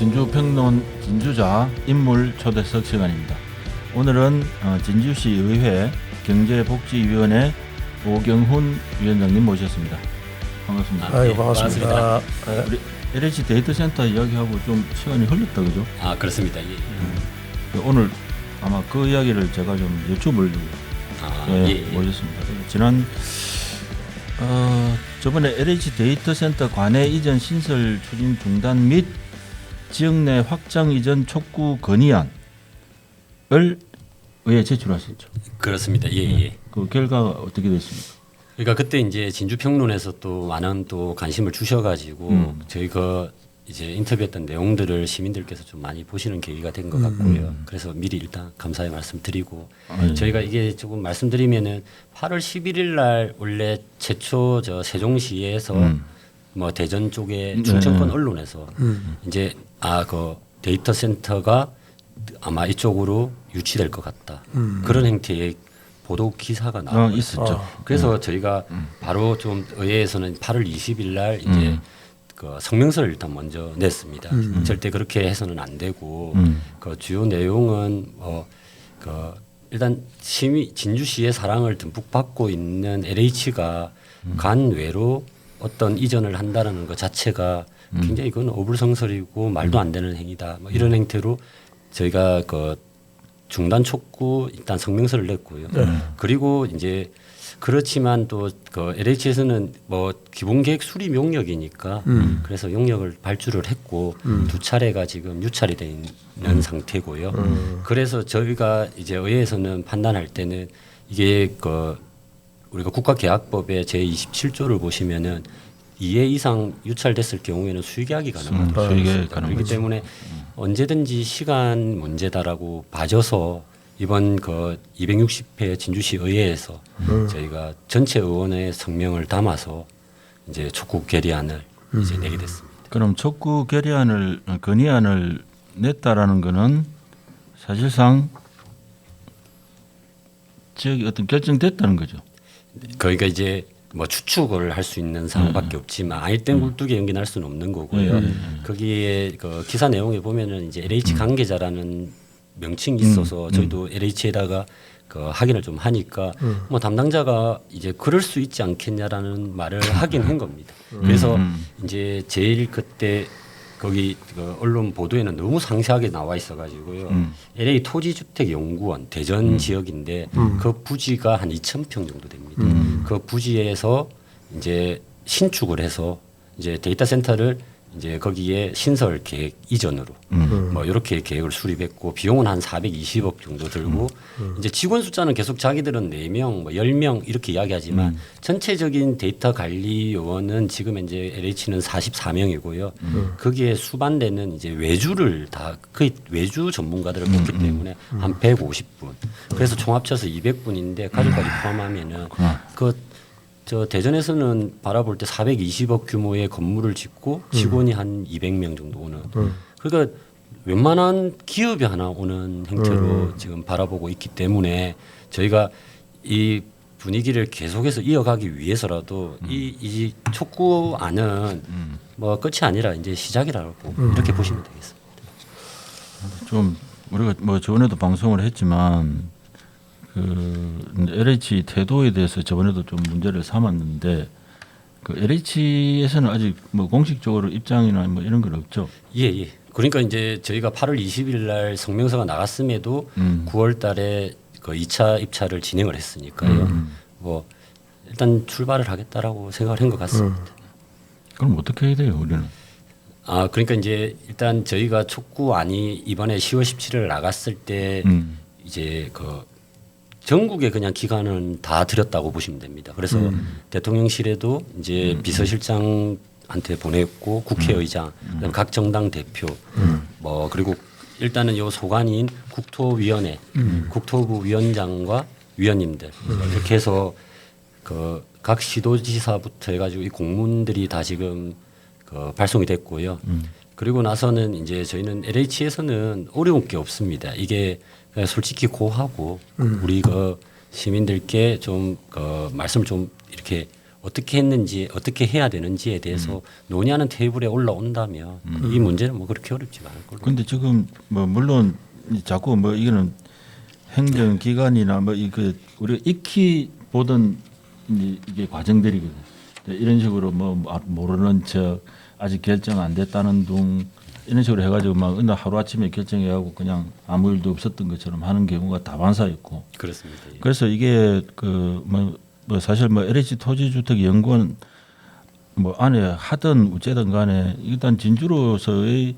진주평론 진주자 인물 초대석 시간입니다. 오늘은 진주시의회 경제복지위원회 오경훈 위원장님 모셨습니다. 반갑습니다. 반갑습니다. 우리 LH 데이터센터 이야기하고 좀 시간이 흘렀다 그죠? 그렇습니다. 예. 오늘 아마 그 이야기를 제가 좀 여쭤보려고 모셨습니다. 지난 저번에 LH 데이터센터 관내 이전 신설 추진 중단 및 지역 내 확장 이전 촉구 건의안을 의회에 제출하셨죠. 그렇습니다. 예. 그 결과가 어떻게 됐습니까? 그러니까 그때 이제 진주평론에서 또 많은 또 관심을 주셔가지고 저희가 이제 인터뷰했던 내용들을 시민들께서 좀 많이 보시는 계기가 된 것 같고요. 그래서 미리 일단 감사의 말씀드리고 저희가 이게 조금 말씀드리면은 8월 11일 날 원래 최초 저 세종시에서 뭐 대전 쪽에 충청권 언론에서 이제 그 데이터 센터가 아마 이쪽으로 유치될 것 같다. 그런 행태의 보도 기사가 나왔어요. 있었죠. 그래서 저희가 바로 좀 의회에서는 8월 20일 날 이제 그 성명서를 일단 먼저 냈습니다. 절대 그렇게 해서는 안 되고 그 주요 내용은 그 일단 진주시의 사랑을 듬뿍 받고 있는 LH가 간 외로 어떤 이전을 한다는 것 자체가 굉장히 그건 어불성설이고 말도 안 되는 행위다. 뭐 이런 행태로 저희가 그 중단 촉구 일단 성명서를 냈고요. 그리고 이제 그렇지만 또 그 LH에서는 뭐 기본 계획 수립 용역이니까 그래서 용역을 발주를 했고 두 차례가 지금 유찰이 돼 있는 상태고요. 그래서 저희가 이제 의회에서는 판단할 때는 이게 그 우리가 국가계약법의 제27조를 보시면은 2회 이상 유찰됐을 경우에는 수의계약이 가능하다. 그렇기 때문에 언제든지 시간 문제다라고 봐줘서 이번 그 260회 진주시 의회에서 저희가 전체 의원의 성명을 담아서 이제 촉구 결의안을 이제 내게 됐습니다. 그럼 촉구 건의안을 냈다라는 거는 사실상 지역이 어떤 결정됐다는 거죠. 그러니까 이제 뭐 추측을 할 수 있는 사항밖에 없지만 아일땐 굴뚝에 연기할 수는 없는 거고요. 거기에 그 기사 내용에 보면은 이제 LH 관계자라는 명칭이 있어서 저희도 LH에다가 그 확인을 좀 하니까 뭐 담당자가 이제 그럴 수 있지 않겠냐라는 말을 하긴 한 겁니다. 그래서 이제 제일 그때 거기 그 언론 보도에는 너무 상세하게 나와 있어가지고요. LA 토지주택연구원 대전 지역인데 그 부지가 한 2,000평 정도 됩니다. 그 부지에서 이제 신축을 해서 이제 데이터 센터를 이제 거기에 신설 계획 이전으로 뭐 이렇게 계획을 수립했고 비용은 한 420억 정도 들고 이제 직원 숫자는 계속 자기들은 4명, 뭐 10명 이렇게 이야기하지만 전체적인 데이터 관리 요원은 지금 이제 LH는 44명이고요. 거기에 수반되는 이제 외주를 다 거의 외주 전문가들을 뽑기 때문에 한 150분. 그래서 총 합쳐서 200분인데 가족까지 포함하면은 저 대전에서는 바라볼 때 420억 규모의 건물을 짓고 직원이 한 200명 정도 오는. 그러니까 웬만한 기업이 하나 오는 행태로 지금 바라보고 있기 때문에 저희가 이 분위기를 계속해서 이어가기 위해서라도 이 촉구안은 뭐 끝이 아니라 이제 시작이라고 이렇게 보시면 되겠습니다. 좀 우리가 뭐 저번에도 방송을 했지만 그 LH 태도에 대해서 저번에도 좀 문제를 삼았는데 그 LH에서는 아직 뭐 공식적으로 입장이나 뭐 이런 건 없죠. 예. 그러니까 이제 저희가 8월 20일 날 성명서가 나갔음에도 9월 달에 그 2차 입찰을 진행을 했으니까요. 뭐 일단 출발을 하겠다라고 생각을 한 것 같습니다. 그럼 어떻게 해야 돼요, 우리는? 그러니까 이제 일단 저희가 촉구안이 이번에 10월 17일 나갔을 때 이제 그 전국에 그냥 기관은 다 드렸다고 보시면 됩니다. 그래서 대통령실에도 이제 비서실장한테 보냈고 국회의장, 그다음 각 정당 대표, 뭐 그리고 일단은 요 소관인 국토위원회, 국토부 위원장과 위원님들 이렇게 해서 그 각 시도지사부터 해가지고 이 공문들이 다 지금 그 발송이 됐고요. 그리고 나서는 이제 저희는 LH에서는 어려운 게 없습니다. 이게 솔직히 고하고 우리 그 시민들께 좀 그 말씀을 좀 이렇게 어떻게 했는지 어떻게 해야 되는지에 대해서 논의하는 테이블에 올라온다면 이 문제는 뭐 그렇게 어렵지가 않을 걸로. 근데 지금 뭐 물론 자꾸 뭐 이거는 행정기관이나 뭐 이그 우리가 익히 보던 이게 과정들이거든. 이런 식으로 뭐 모르는 척 아직 결정 안 됐다는 둥 이런 식으로 해가지고 막 어느 하루 아침에 결정해가고 그냥 아무 일도 없었던 것처럼 하는 경우가 다반사였고. 그렇습니다. 예. 그래서 이게 그 뭐 사실 뭐 LH 토지주택연구원 뭐 안에 하든 어쨌든 간에 일단 진주로서의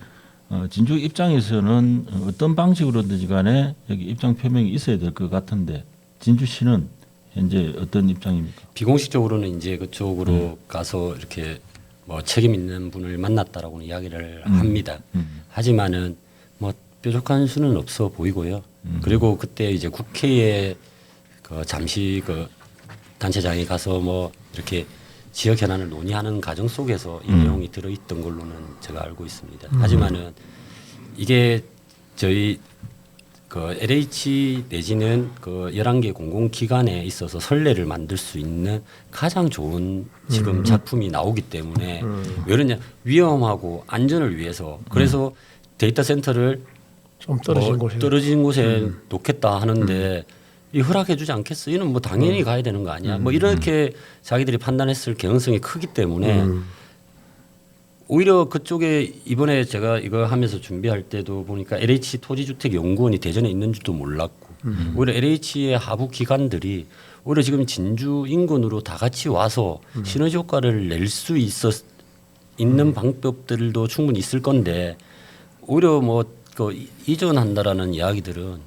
진주 입장에서는 어떤 방식으로든지 간에 여기 입장 표명이 있어야 될 것 같은데 진주시는 현재 어떤 입장입니까? 비공식적으로는 이제 그쪽으로 가서 이렇게 뭐 책임 있는 분을 만났다라고는 이야기를 합니다. 하지만은 뭐 뾰족한 수는 없어 보이고요. 그리고 그때 이제 국회에 그 잠시 그 단체장이 가서 뭐 이렇게 지역 현안을 논의하는 과정 속에서 이 내용이 들어있던 걸로는 제가 알고 있습니다. 하지만은 이게 저희 그 LH 내지는 그 11개 공공기관에 있어서 선례를 만들 수 있는 가장 좋은 지금 작품이 나오기 때문에 왜 그러냐 위험하고 안전을 위해서 그래서 데이터 센터를 좀 떨어진 곳에 떨어진 곳에 놓겠다 하는데 이 허락해주지 않겠어? 이는 뭐 당연히 가야 되는 거 아니야? 뭐 이렇게 자기들이 판단했을 개연성이 크기 때문에 오히려 그쪽에 이번에 제가 이거 하면서 준비할 때도 보니까 LH 토지주택연구원이 대전에 있는 줄도 몰랐고 오히려 LH의 하부 기관들이 오히려 지금 진주 인근으로 다 같이 와서 시너지 효과를 낼 수 있는 방법들도 충분히 있을 건데 오히려 뭐 그 이전한다라는 이야기들은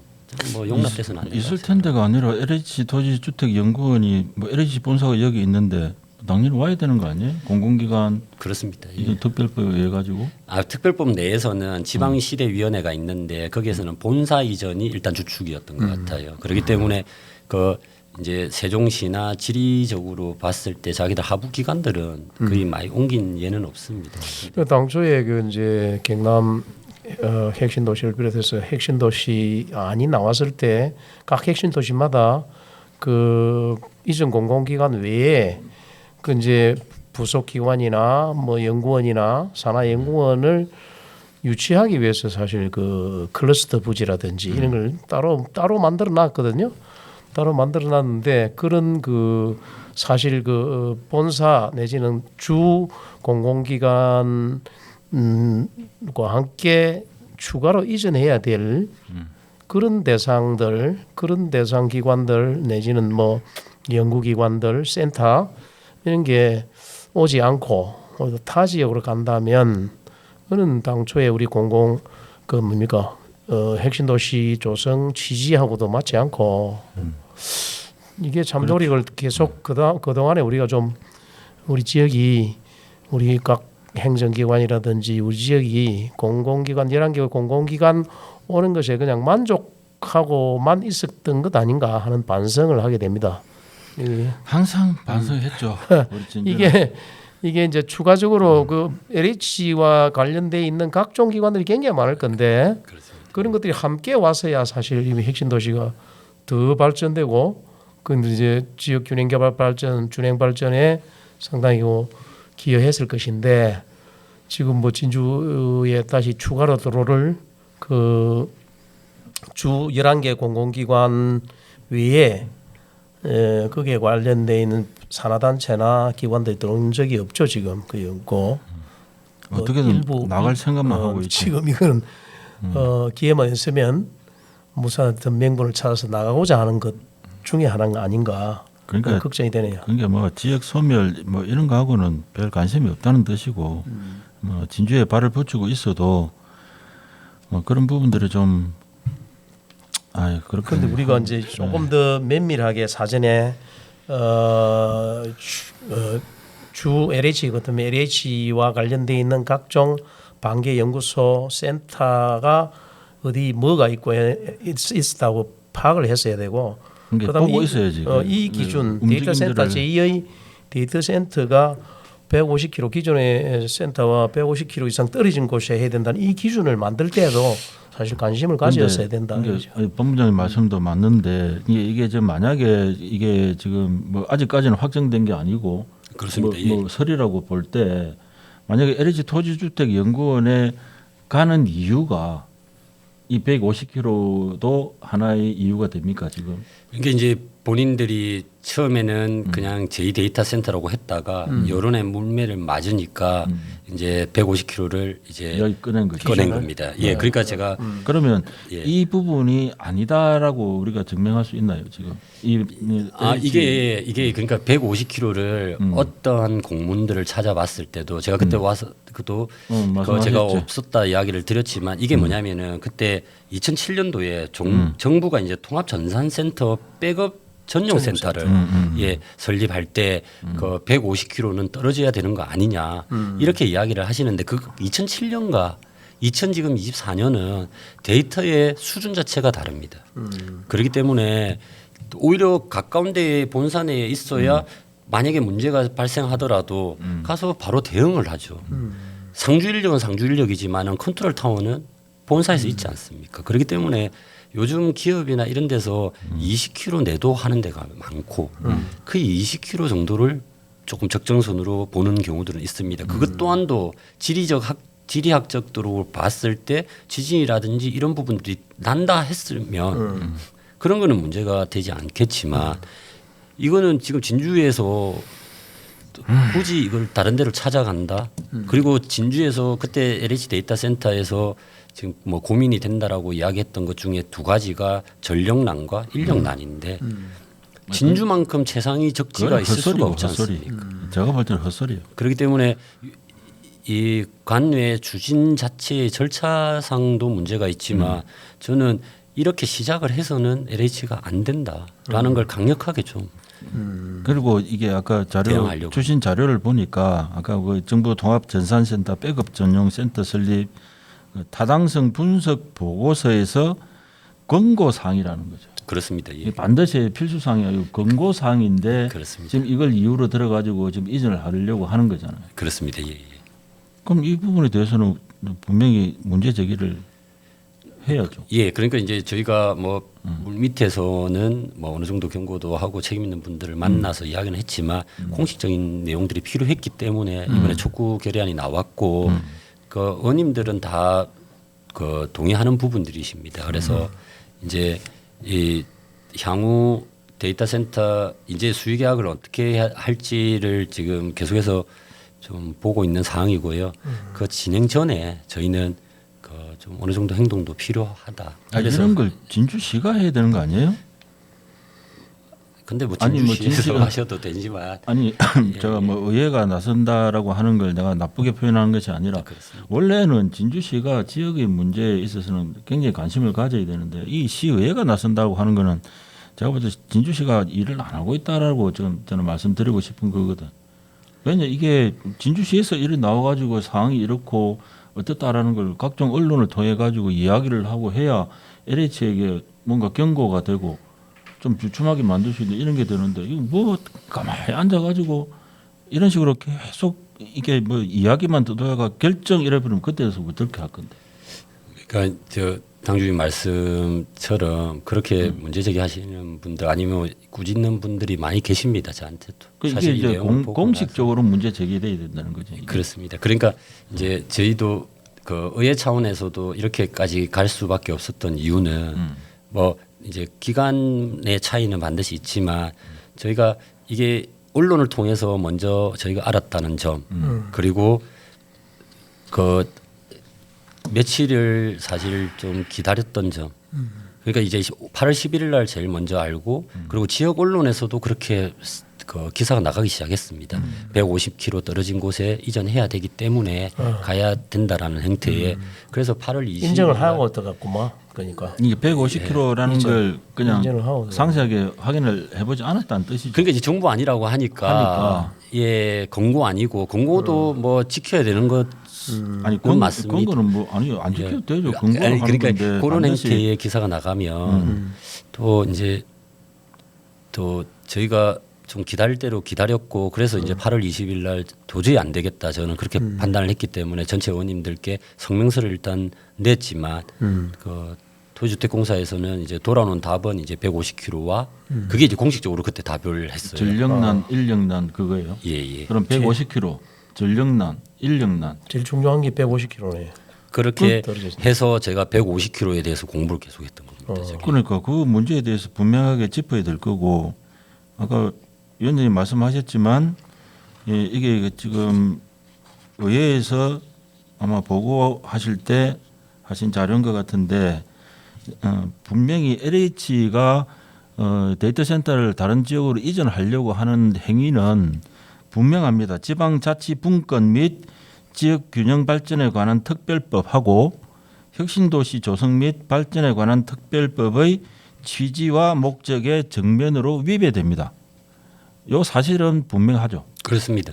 뭐 용납돼서는 안 돼요. 있을 텐데가 아니라 LH 토지주택연구원이 뭐 LH 본사가 여기 있는데 당연히 와야 되는 거 아니에요? 공공기관 그렇습니다. 예. 이런 특별법에 의해 가지고 특별법 내에서는 지방시대위원회가 있는데 거기에서는 본사 이전이 일단 주축이었던 것 같아요. 그렇기 때문에 그 이제 세종시나 지리적으로 봤을 때 자기들 하부 기관들은 거의 많이 옮긴 예는 없습니다. 그 당초에 그 이제 경남 핵심 도시를 비롯해서 핵심 도시안이 나왔을 때 각 핵심 도시마다 그 이전 공공기관 외에 그 이제 부속 기관이나 뭐 연구원이나 산하연구원을 유치하기 위해서 사실 그 클러스터 부지라든지 이런 걸 따로 만들어 놨거든요. 따로 만들어 놨는데 그런 그 사실 그 본사 내지는 주 공공기관 과 함께 추가로 이전해야 될 그런 대상들, 그런 대상 기관들 내지는 뭐 연구기관들, 센터 이런 게 오지 않고 타 지역으로 간다면 그는 당초에 우리 공공 그 뭡니까 핵심 도시 조성 취지하고도 맞지 않고 이게 참 노력을 계속 그동안에 우리가 좀 우리 지역이 우리 각 행정기관이라든지 우리 지역이 공공기관 11개 공공기관 오는 것에 그냥 만족하고만 있었던 것 아닌가 하는 반성을 하게 됩니다. 항상 반성했죠. 우리 진주는. 이게 이제 추가적으로 그 LH와 관련돼 있는 각종 기관들이 굉장히 많을 건데 그런 것들이 함께 와서야 사실 이미 핵심 도시가 더 발전되고 그 이제 지역 균형 개발 발전, 준행 발전에 상당히 기여했을 것인데 지금 뭐 진주에 다시 추가로 들어올 그 주 11개 공공기관 외에 거기에 관련돼 있는 산하단체나 기관들이 들어온 적이 없죠 지금 그 연구 어떻게든 일부 나갈 생각만 하고 있죠. 지금 이거는 기회만 있으면 무슨 어떤 명분을 찾아서 나가고자 하는 것 중에 하나가 아닌가 그러니까 걱정이 되네요. 그러니까 뭐 지역 소멸 뭐 이런 거하고는 별 관심이 없다는 뜻이고 뭐 진주에 발을 붙이고 있어도 뭐 그런 부분들이 좀 그렇게. 그런데 우리가 이제 조금 더 면밀하게 사전에 주 LH 같은 LH와 관련돼 있는 각종 반개 연구소 센터가 어디 뭐가 있고 있다고 파악을 했어야 되고 그다음에 보고 있어야지. 이 기준 데이터 센터 제2의 데이터 센터가 150km 기존의 센터와 150km 이상 떨어진 곳에 해야 된다는 이 기준을 만들 때도 사실 관심을 가졌어야 된다. 본부장님 말씀도 맞는데 이게 지금 만약에 이게 지금 뭐 아직까지는 확정된 게 아니고 그렇습니다. 뭐 설이라고 볼 때 만약에 LH 토지주택연구원에 가는 이유가 이 150km도 하나의 이유가 됩니까 지금? 이게 이제 본인들이 처음에는 그냥 제2 데이터 센터라고 했다가 여론의 물매를 맞으니까 이제 150km를 이제 여기 꺼낸 거죠. 꺼낸 겁니다. 예, 그러니까 제가 그러면 예. 이 부분이 아니다라고 우리가 증명할 수 있나요 지금? 이게 그러니까 150km를 어떠한 공문들을 찾아봤을 때도 제가 그때 와서 그도 제가 말씀하셨죠. 없었다 이야기를 드렸지만 이게 뭐냐면은 그때 2007년도에 정부가 이제 통합 전산센터 백업 전용 센터를 예, 설립할 때 그 150km는 떨어져야 되는 거 아니냐 이렇게 이야기를 하시는데 그 2007년과 2024년은 데이터의 수준 자체가 다릅니다. 그렇기 때문에 오히려 가까운 데에 본산에 있어야 만약에 문제가 발생하더라도 가서 바로 대응을 하죠. 상주 인력은 상주 인력이지만은 컨트롤 타워는 본사에서 있지 않습니까? 그렇기 때문에 요즘 기업이나 이런 데서 20km 내도 하는 데가 많고 그 20km 정도를 조금 적정선으로 보는 경우들은 있습니다. 그것 또한도 지리학적으로 봤을 때 지진이라든지 이런 부분들이 난다 했으면 그런 거는 문제가 되지 않겠지만 이거는 지금 진주에서 굳이 이걸 다른 데로 찾아간다. 그리고 진주에서 그때 LH 데이터 센터에서 지금 뭐 고민이 된다라고 이야기했던 것 중에 두 가지가 전력난과 인력난인데 진주만큼 최상위 적지가 있을 수가 없지 않습니까? 제가 볼 때는 헛소리예요. 그렇기 때문에 이 관외 추진 자체의 절차상도 문제가 있지만 저는 이렇게 시작을 해서는 LH가 안 된다라는 걸 강력하게 좀 그리고 이게 아까 대응하려고. 주신 자료를 보니까 아까 그 정부 통합 전산센터 백업 전용 센터 설립 그 타당성 분석 보고서에서 권고 사항이라는 거죠. 그렇습니다. 이게 예. 반드시 필수 사항이 아니고 권고 사항인데 그렇습니다. 지금 이걸 이유로 들어가지고 지금 이전을 하려고 하는 거잖아요. 그렇습니다. 예. 예. 그럼 이 부분에 대해서는 분명히 문제 제기를 해야죠. 예, 그러니까 이제 저희가 뭐 물 밑에서는 뭐 어느 정도 경고도 하고 책임 있는 분들을 만나서 이야기는 했지만 공식적인 내용들이 필요했기 때문에 이번에 촉구 결의안이 나왔고 그 의원님들은 다 그 동의하는 부분들이십니다. 그래서 이제 이 향후 데이터 센터 이제 수의 계약을 어떻게 할지를 지금 계속해서 좀 보고 있는 상황이고요. 그 진행 전에 저희는 좀 어느 정도 행동도 필요하다. 그래서 이런 걸 진주시가 해야 되는 거 아니에요? 근데 뭐 아니, 뭐 진주시에서 진주시가- 하셔도 되지만 아니 제가 뭐 의회가 나선다라고 하는 걸 내가 나쁘게 표현하는 것이 아니라 그렇습니다. 원래는 진주시가 지역의 문제에 있어서는 굉장히 관심을 가져야 되는데 이 시의회가 나선다고 하는 거는 제가 볼 때 진주시가 일을 안 하고 있다라고 지금 저는 말씀드리고 싶은 거거든. 왜냐 이게 진주시에서 일이 나와가지고 상황이 이렇고 어떻다라는 걸 각종 언론을 통해 가지고 이야기를 하고 해야 LH에게 뭔가 경고가 되고 좀 주춤하게 만들 수 있는 이런 게 되는데 이거 뭐 가만히 앉아가지고 이런 식으로 계속 이게 뭐 이야기만 듣다가 결정 이래버리면 그때서 어떻게 할 건데? 그러니까 저 당주님 말씀처럼 그렇게 문제 제기하시는 분들 아니면 꾸짖는 분들이 많이 계십니다. 저한테도. 그 이게 사실 이 이제 내용을 보고 공식적으로 문제 제기돼야 된다는 거죠. 이게. 그렇습니다. 그러니까 이제 저희도 그 의회 차원에서도 이렇게까지 갈 수밖에 없었던 이유는 뭐 이제 기간의 차이는 반드시 있지만 저희가 이게 언론을 통해서 먼저 저희가 알았다는 점 그리고 그 며칠을 사실 좀 기다렸던 점 그러니까 이제 8월 11일 날 제일 먼저 알고 그리고 지역 언론에서도 그렇게 그 기사가 나가기 시작했습니다. 150km 떨어진 곳에 이전해야 되기 때문에 가야 된다라는 행태에 그래서 8월 20일 인정을 하고 어떡했구만. 그러니까 이게 150km라는 걸 그냥 인정을 하고 상세하게 확인을 해보지 않았다는 뜻이죠. 그러니까 이제 정부 아니라고 하니까 예 권고 아니고 권고도 뭐 지켜야 되는 것 아니 그건 맞습니다. 권고는 뭐 아니 안 지켜도 되죠. 권고를 아니, 하는 그러니까 건데 그런 반드시 행태의 기사가 나가면 또 이제 또 저희가 좀 기다릴 대로 기다렸고 그래서 이제 8월 20일 날 도저히 안 되겠다 저는 그렇게 판단을 했기 때문에 전체 의원님들께 성명서를 일단 냈지만 그 토지주택공사에서는 이제 돌아오는 답은 이제 150km와 그게 이제 공식적으로 그때 답을 했어요. 전력난, 인력난 그거예요. 예, 예. 그럼 150km 전력난, 인력난. 제일 중요한 게 150km네. 그렇게 떨어져 있습니다. 해서 제가 150km에 대해서 공부를 계속했던 겁니다. 제가. 그러니까 그 문제에 대해서 분명하게 짚어야 될 거고 아까 위원장님 말씀하셨지만 이게 지금 의회에서 아마 보고하실 때 하신 자료인 것 같은데 분명히 LH가 데이터 센터를 다른 지역으로 이전하려고 하는 행위는 분명합니다. 지방자치분권 및 지역 균형 발전에 관한 특별법하고 혁신도시 조성 및 발전에 관한 특별법의 취지와 목적에 정면으로 위배됩니다. 요 사실은 분명하죠. 그렇습니다.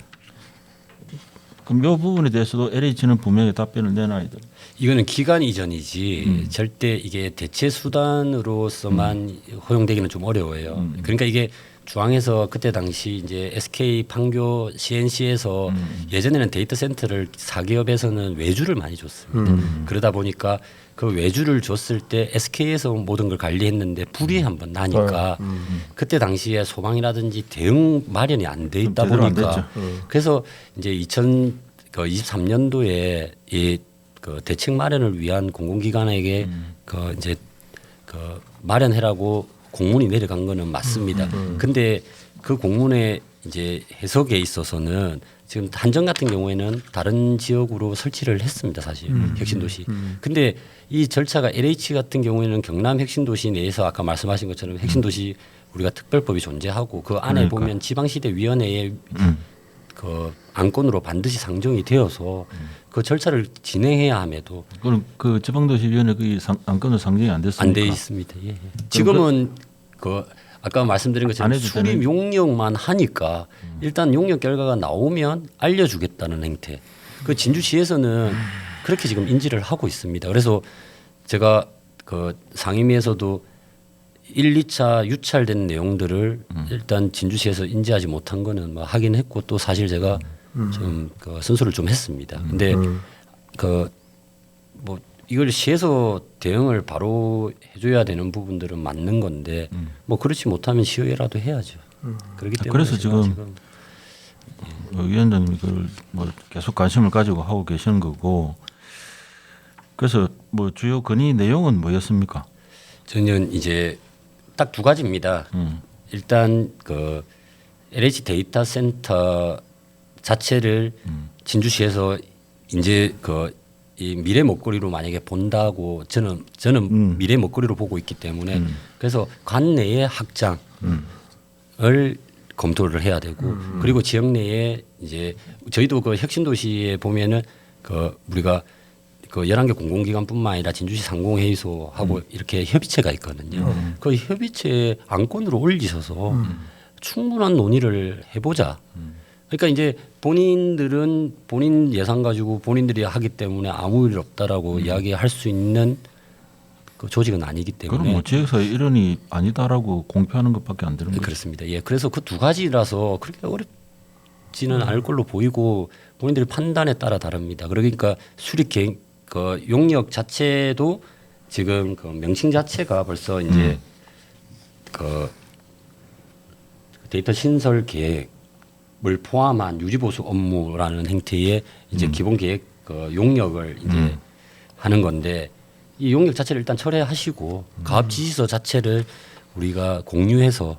그럼 이 부분에 대해서도 LH는 분명히 답변을 내놔야 돼요. 이거는 기간 이전이지 절대 이게 대체 수단으로서만 허용되기는 좀 어려워요. 그러니까 이게 중앙에서 그때 당시 이제 SK 판교 CNC에서 예전에는 데이터 센터를 사기업에서는 외주를 많이 줬습니다. 그러다 보니까 그 외주를 줬을 때 SK에서 모든 걸 관리했는데 불이 한번 나니까 그때 당시에 소방이라든지 대응 마련이 안 돼 있다 제대로 안 보니까 그래서 이제 2023년도에 이 그 대책 마련을 위한 공공기관에게 그 이제 그 마련해라고 공문이 내려간 거는 맞습니다. 근데 그 공문의 이제 해석에 있어서는 지금 한정 같은 경우에는 다른 지역으로 설치를 했습니다, 사실 혁신도시. 근데 이 절차가 LH 같은 경우에는 경남 혁신도시 내에서 아까 말씀하신 것처럼 혁신도시 우리가 특별법이 존재하고 그 안에 보면 지방시대위원회의 그 안건으로 반드시 상정이 되어서 그 절차를 진행해야 함에도 그럼 그 지방도시위원회 그 안건은 상정이 안 됐습니까? 안 돼 있습니다. 예. 지금은 그 아까 말씀드린 것처럼 안 해도 수립 되는- 용역만 하니까 일단 용역 결과가 나오면 알려주겠다는 행태. 그 진주시에서는 그렇게 지금 인지를 하고 있습니다. 그래서 제가 그 상임위에서도 1, 2차 유찰된 내용들을 일단 진주시에서 인지하지 못한 거는 뭐 하긴 했고 또 사실 제가 좀 그 선수를 좀 했습니다. 근데 그 뭐 이걸 시에서 대응을 바로 해줘야 되는 부분들은 맞는 건데 뭐 그렇지 못하면 시의회라도 해야죠. 그렇기 때문에 그래서 제가 지금 위원장님이 그걸 뭐 계속 관심을 가지고 하고 계시는 거고 그래서 뭐 주요 건의 내용은 뭐였습니까? 저는 이제 딱 두 가지입니다. 일단 그 LH 데이터 센터 자체를 진주시에서 이제 그 이 미래 먹거리로 만약에 본다고 저는 미래 먹거리로 보고 있기 때문에 그래서 관내의 확장을 검토를 해야 되고 그리고 지역 내에 이제 저희도 그 혁신도시에 보면은 그 우리가 그 11개 공공기관뿐만 아니라 진주시 상공회의소하고 이렇게 협의체가 있거든요. 그 협의체 안건으로 올리셔서 충분한 논의를 해보자. 그러니까 이제 본인들은 본인 예산 가지고 본인들이 하기 때문에 아무 일 없다라고 이야기할 수 있는 그 조직은 아니기 때문에 그럼 뭐 지역사회 일원이 아니다라고 공표하는 것밖에 안 되는 거죠. 그렇습니다. 예, 그래서 그 두 가지라서 그렇게 어렵지는 않을 걸로 보이고 본인들의 판단에 따라 다릅니다. 그러니까 수립 계획 그 용역 자체도 지금 그 명칭 자체가 벌써 이제 그 데이터 신설 계획을 포함한 유지보수 업무라는 행태의 이제 기본 계획 그 용역을 이제 하는 건데 이 용역 자체를 일단 철회하시고 가업 지시서 자체를 우리가 공유해서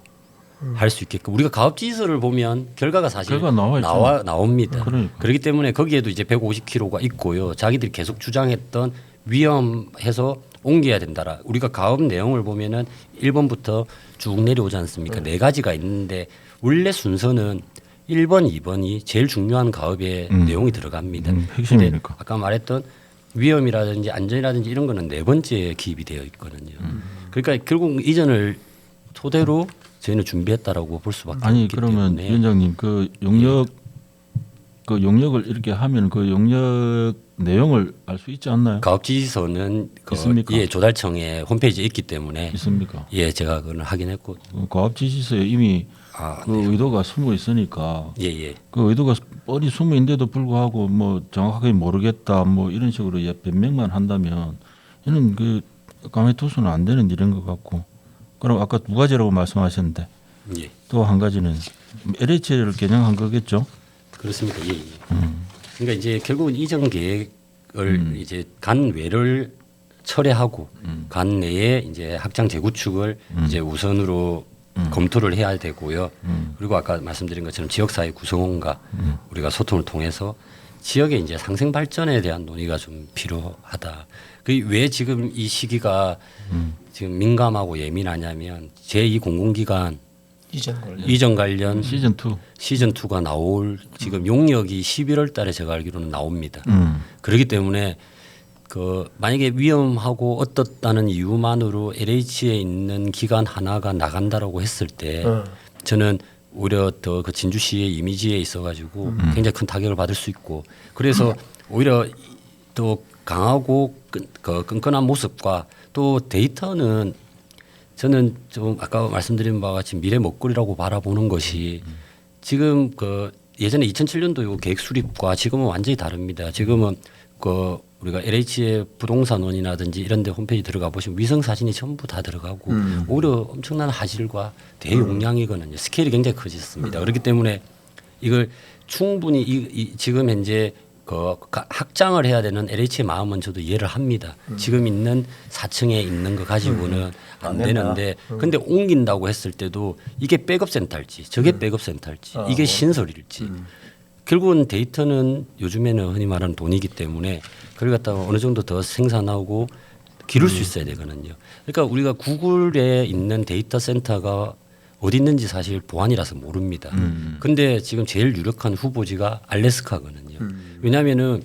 할 수 있게끔 우리가 가업 지시서를 보면 결과가 사실 결과 나와 있잖아요. 나옵니다. 그러니까. 그렇기 때문에 거기에도 이제 150km가 있고요. 자기들이 계속 주장했던 위험해서 옮겨야 된다라. 우리가 가업 내용을 보면은 1번부터 쭉 내려오지 않습니까? 네 가지가 있는데 원래 순서는 1번, 2번이 제일 중요한 가업의 내용이 들어갑니다. 핵심이니까. 근데 아까 말했던 위험이라든지 안전이라든지 이런 거는 네 번째에 기입이 되어 있거든요. 그러니까 결국 이전을 토대로 저희는 준비했다라고 볼 수밖에 아니 없기 그러면 때문에 위원장님 그 용역 그 용역을 이렇게 하면 그 용역 내용을 알 수 있지 않나요? 가업 지시서는 그 있습니까? 예, 조달청의 홈페이지에 있기 때문에 있습니까? 예, 제가 그걸 확인했고 가업 지시서에 이미 아, 그 의도가 숨어 있으니까 예, 예. 그 의도가 뻔히 숨어 있는데도 불구하고 뭐 정확하게 모르겠다 뭐 이런 식으로 변명만 한다면 이는 그 가만히 둬서는 안 되는 일인 것 같고. 그럼 아까 두 가지라고 말씀하셨는데 예. 또 한 가지는 LH를 겨냥한 거겠죠? 그렇습니다. 예. 예. 그러니까 이제 결국은 이전 계획을 이제 간 외를 철회하고 간 내에 이제 확장 재구축을 이제 우선으로 검토를 해야 되고요. 그리고 아까 말씀드린 것처럼 지역사회 구성원과 우리가 소통을 통해서 지역의 이제 상생 발전에 대한 논의가 좀 필요하다. 그 왜 지금 이 시기가 지금 민감하고 예민하냐면 제2 공공기관 이전 관련 시즌 2. 시즌 2가 나올 지금 용역이 11월 달에 제가 알기로는 나옵니다. 그렇기 때문에 그 만약에 위험하고 어떻다는 이유만으로 LH에 있는 기관 하나가 나간다라고 했을 때 저는 오히려 더 그 진주시의 이미지에 있어가지고 굉장히 큰 타격을 받을 수 있고 그래서 오히려 또 강하고 그 끈끈한 모습과 또 데이터는 저는 좀 아까 말씀드린 바와 같이 미래 먹거리라고 바라보는 것이 지금 그 예전에 2007년도 요 계획 수립과 지금은 완전히 다릅니다. 지금은 그 우리가 LH의 부동산원이라든지 이런 데 홈페이지 들어가 보시면 위성 사진이 전부 다 들어가고 오히려 엄청난 화질과 대용량이거든요. 스케일이 굉장히 커졌습니다. 그렇기 때문에 이걸 충분히 지금 현재 그 확장을 해야 되는 LH의 마음은 저도 이해를 합니다. 지금 있는 4층에 있는 거 가지고는 안 되는데 근데 옮긴다고 했을 때도 이게 백업 센터일지 저게 백업 센터일지 이게 신설일지 결국은 데이터는 요즘에는 흔히 말하는 돈이기 때문에 그걸 갖다가 어느 정도 더 생산하고 기를 수 있어야 되거든요. 그러니까 우리가 구글에 있는 데이터 센터가 어디 있는지 사실 보안이라서 모릅니다. 근데 지금 제일 유력한 후보지가 알래스카거든요. 왜냐하면은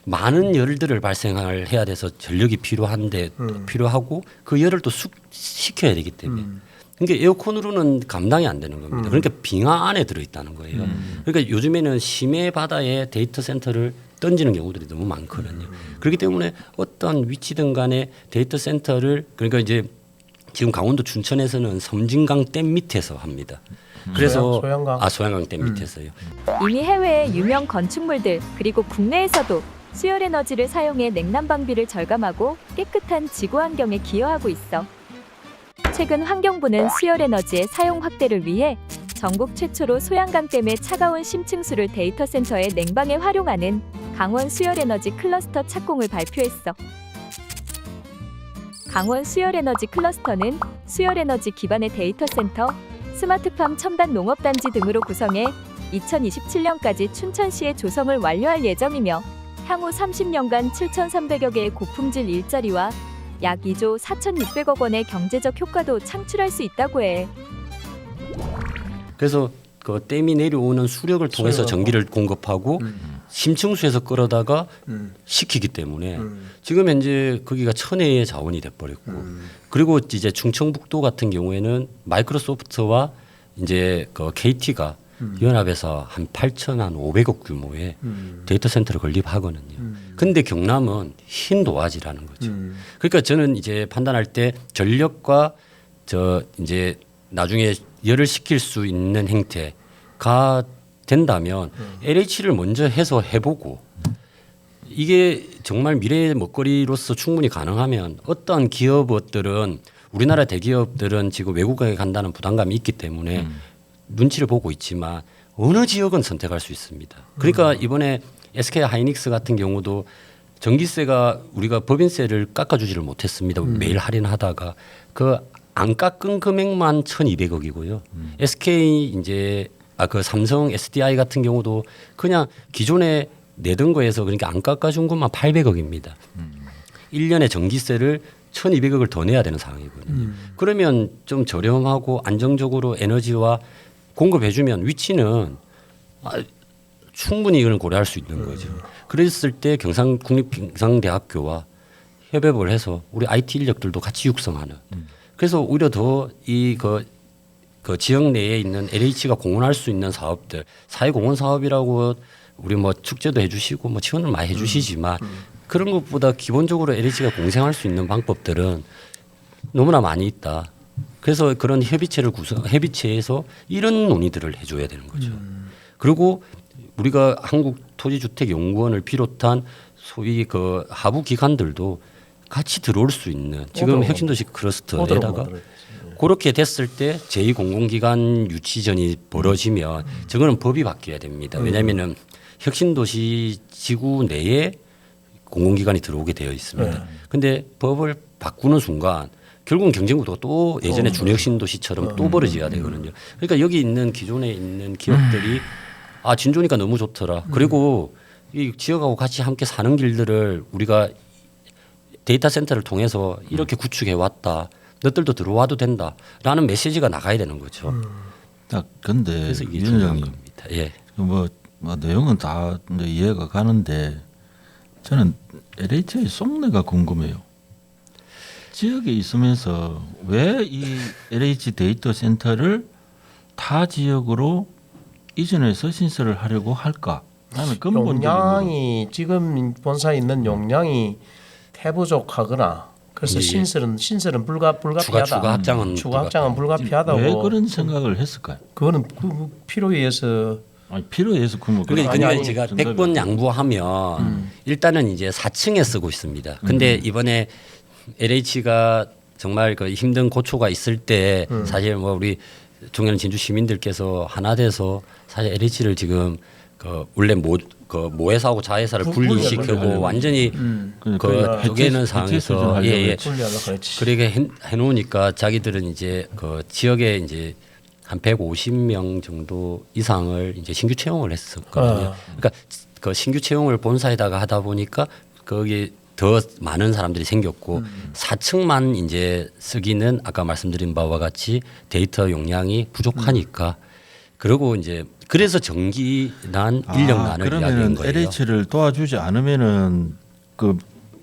많은 열들을 발생을 해야 돼서 전력이 필요한데 필요하고 그 열을 또 숙시켜야 되기 때문에 그러니까 에어컨으로는 감당이 안 되는 겁니다. 그러니까 빙하 안에 들어있다는 거예요. 그러니까 요즘에는 심해 바다에 데이터 센터를 던지는 경우들이 너무 많거든요. 그렇기 때문에 어떤 위치든 간에 데이터 센터를 그러니까 이제 지금 강원도 춘천에서는 섬진강 댐 밑에서 합니다. 그래서 소양강 댐 밑에서요. 이미 해외의 유명 건축물들 그리고 국내에서도 수열 에너지를 사용해 냉난 방비를 절감하고 깨끗한 지구 환경에 기여하고 있어. 최근 환경부는 수열 에너지의 사용 확대를 위해 전국 최초로 소양강댐의 차가운 심층수를 데이터 센터의 냉방에 활용하는 강원 수열 에너지 클러스터 착공을 발표했어. 강원 수열 에너지 클러스터는 수열 에너지 기반의 데이터 센터, 스마트팜 첨단 농업단지 등으로 구성해 2027년까지 춘천시에 조성을 완료할 예정이며 향후 30년간 7,300여 개의 고품질 일자리와 약 2조 4,600억 원의 경제적 효과도 창출할 수 있다고 해. 그래서 그 댐이 내려오는 수력을 통해서 전기를 공급하고 심층수에서 끌어다가 식히기 때문에 지금 현재 거기가 천혜의 자원이 돼버렸고 그리고 이제 충청북도 같은 경우에는 마이크로소프트와 이제 그 KT가 연합해서 한 8,500억 규모의 데이터 센터를 건립하거든요. 근데 경남은 흰 도화지라는 거죠. 그러니까 저는 이제 판단할 때 전력과 저 이제 나중에 열을 식힐 수 있는 행태가 된다면 LH를 먼저 해서 해보고 이게 정말 미래의 먹거리로서 충분히 가능하면 어떤 기업들은 우리나라 대기업들은 지금 외국에 간다는 부담감이 있기 때문에 눈치를 보고 있지만 어느 지역은 선택할 수 있습니다. 그러니까 이번에 SK 하이닉스 같은 경우도 전기세가 우리가 법인세를 깎아주지를 못했습니다. 매일 할인하다가 그 안 깎은 금액만 1,200억이고요. SK 이제 그 삼성 SDI 같은 경우도 그냥 기존에 내던 거에서 그러니까 안 깎아준 것만 800억입니다. 1년에 전기세를 1,200억을 더 내야 되는 상황이거든요. 그러면 좀 저렴하고 안정적으로 에너지와 공급해주면 위치는 충분히 이걸 고려할 수 있는 거죠. 그랬을 때 국립경상대학교와 협업을 해서 우리 IT 인력들도 같이 육성하는. 그래서 오히려 더 이 그 지역 내에 있는 LH가 공헌할 수 있는 사업들, 사회공헌 사업이라고 우리 뭐 축제도 해주시고 뭐 지원을 많이 해주시지만 그런 것보다 기본적으로 LH가 공생할 수 있는 방법들은 너무나 많이 있다. 그래서 그런 협의체에서 이런 논의들을 해줘야 되는 거죠. 그리고 우리가 한국토지주택연구원을 비롯한 소위 그 하부 기관들도 같이 들어올 수 있는 지금 오도록 혁신도시 오도록 클러스터에다가 만들어야 되지. 그렇게 됐을 때 제2공공기관 유치전이 벌어지면 저거는 법이 바뀌어야 됩니다. 왜냐하면은 혁신도시 지구 내에 공공기관이 들어오게 되어 있습니다. 근데 법을 바꾸는 순간 결국은 경쟁구도가 또 예전에 준혁신도시처럼 또 벌어져야 되거든요. 그러니까 여기 있는 기존에 있는 기업들이 아 진조니까 너무 좋더라. 그리고 이 지역하고 같이 함께 사는 길들을 우리가 데이터 센터를 통해서 이렇게 구축해 왔다. 너들도 들어와도 된다라는 메시지가 나가야 되는 거죠. 딱 근데 그래서 이게 위 중요한 원장님 겁니다. 예. 뭐 내용은 다 이제 이해가 가는데 저는 LH의 속내가 궁금해요. 지역에 있으면서 왜 이 LH 데이터 센터를 타 지역으로 이전해서 신설을 하려고 할까? 나는 근본적인 용량이 지금 본사에 있는 용량이 태부족하거나 그래서 예. 신설은 불가피하다. 추가 확장은 추가 확장은 불가피하다고. 왜 그런 생각을 했을까요? 그거는 그 필요에 의해서 아니, 필요해서 그뭐 그러니까 아니, 제가 100번 양보하면 일단은 이제 4층에 쓰고 있습니다. 근데 이번에 LH가 정말 그 힘든 고초가 있을 때 사실 뭐 우리 종현 진주 시민들께서 하나 돼서 사실 LH를 지금 그 원래 모회사하고 자회사를 분리시키고 분리하려고 완전히 그 쪼개는 상황에서 예. 분리하려고 그랬지. 그렇게 해놓으니까 자기들은 이제 그 지역에 이제 한 150명 정도 이상을 이제 신규 채용을 했었거든요. 그러니까 그 신규 채용을 본사에다가 하다 보니까 거기 더 많은 사람들이 생겼고 4층만 이제 쓰기는 아까 말씀드린 바와 같이 데이터 용량이 부족하니까 그리고 이제 그래서 전기난 인력난을 이야기한 그러면은 거예요. LH를 도와주지 않으면은 그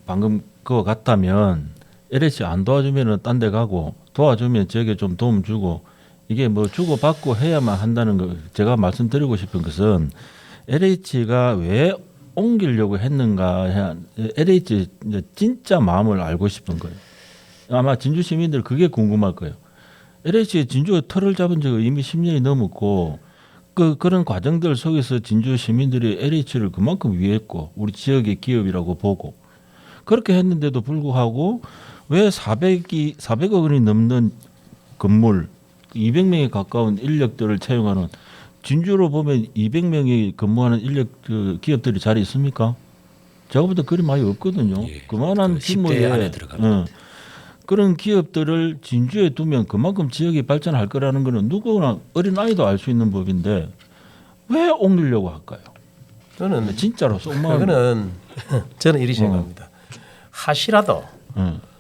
방금 그거 같다면 LH 안 도와주면은 딴 데 가고 도와주면 지역에 좀 도움 주고 이게 뭐 주고 받고 해야만 한다는 거 제가 말씀드리고 싶은 것은 LH가 왜 옮기려고 했는가 LH 이제 진짜 마음을 알고 싶은 거예요. 아마 진주 시민들 그게 궁금할 거예요. LH의 진주에 털을 잡은 지가 이미 10년이 넘었고 그런 과정들 속에서 진주 시민들이 LH를 그만큼 위했고 우리 지역의 기업이라고 보고 그렇게 했는데도 불구하고 왜 400억 원이 넘는 건물 200명에 가까운 인력들을 채용하는 진주로 보면 200명이 근무하는 인력 그 기업들이 잘 있습니까? 제가 볼 때 그리 많이 없거든요. 예, 그만한 그 10대 안에 규모의 들어가는 그런 기업들을 진주에 두면 그만큼 지역이 발전할 거라는 것은 누구나 어린 아이도 알 수 있는 법인데 왜 옮기려고 할까요? 저는 진짜로 속마음 그거는 저는 이리 생각합니다. 하시라도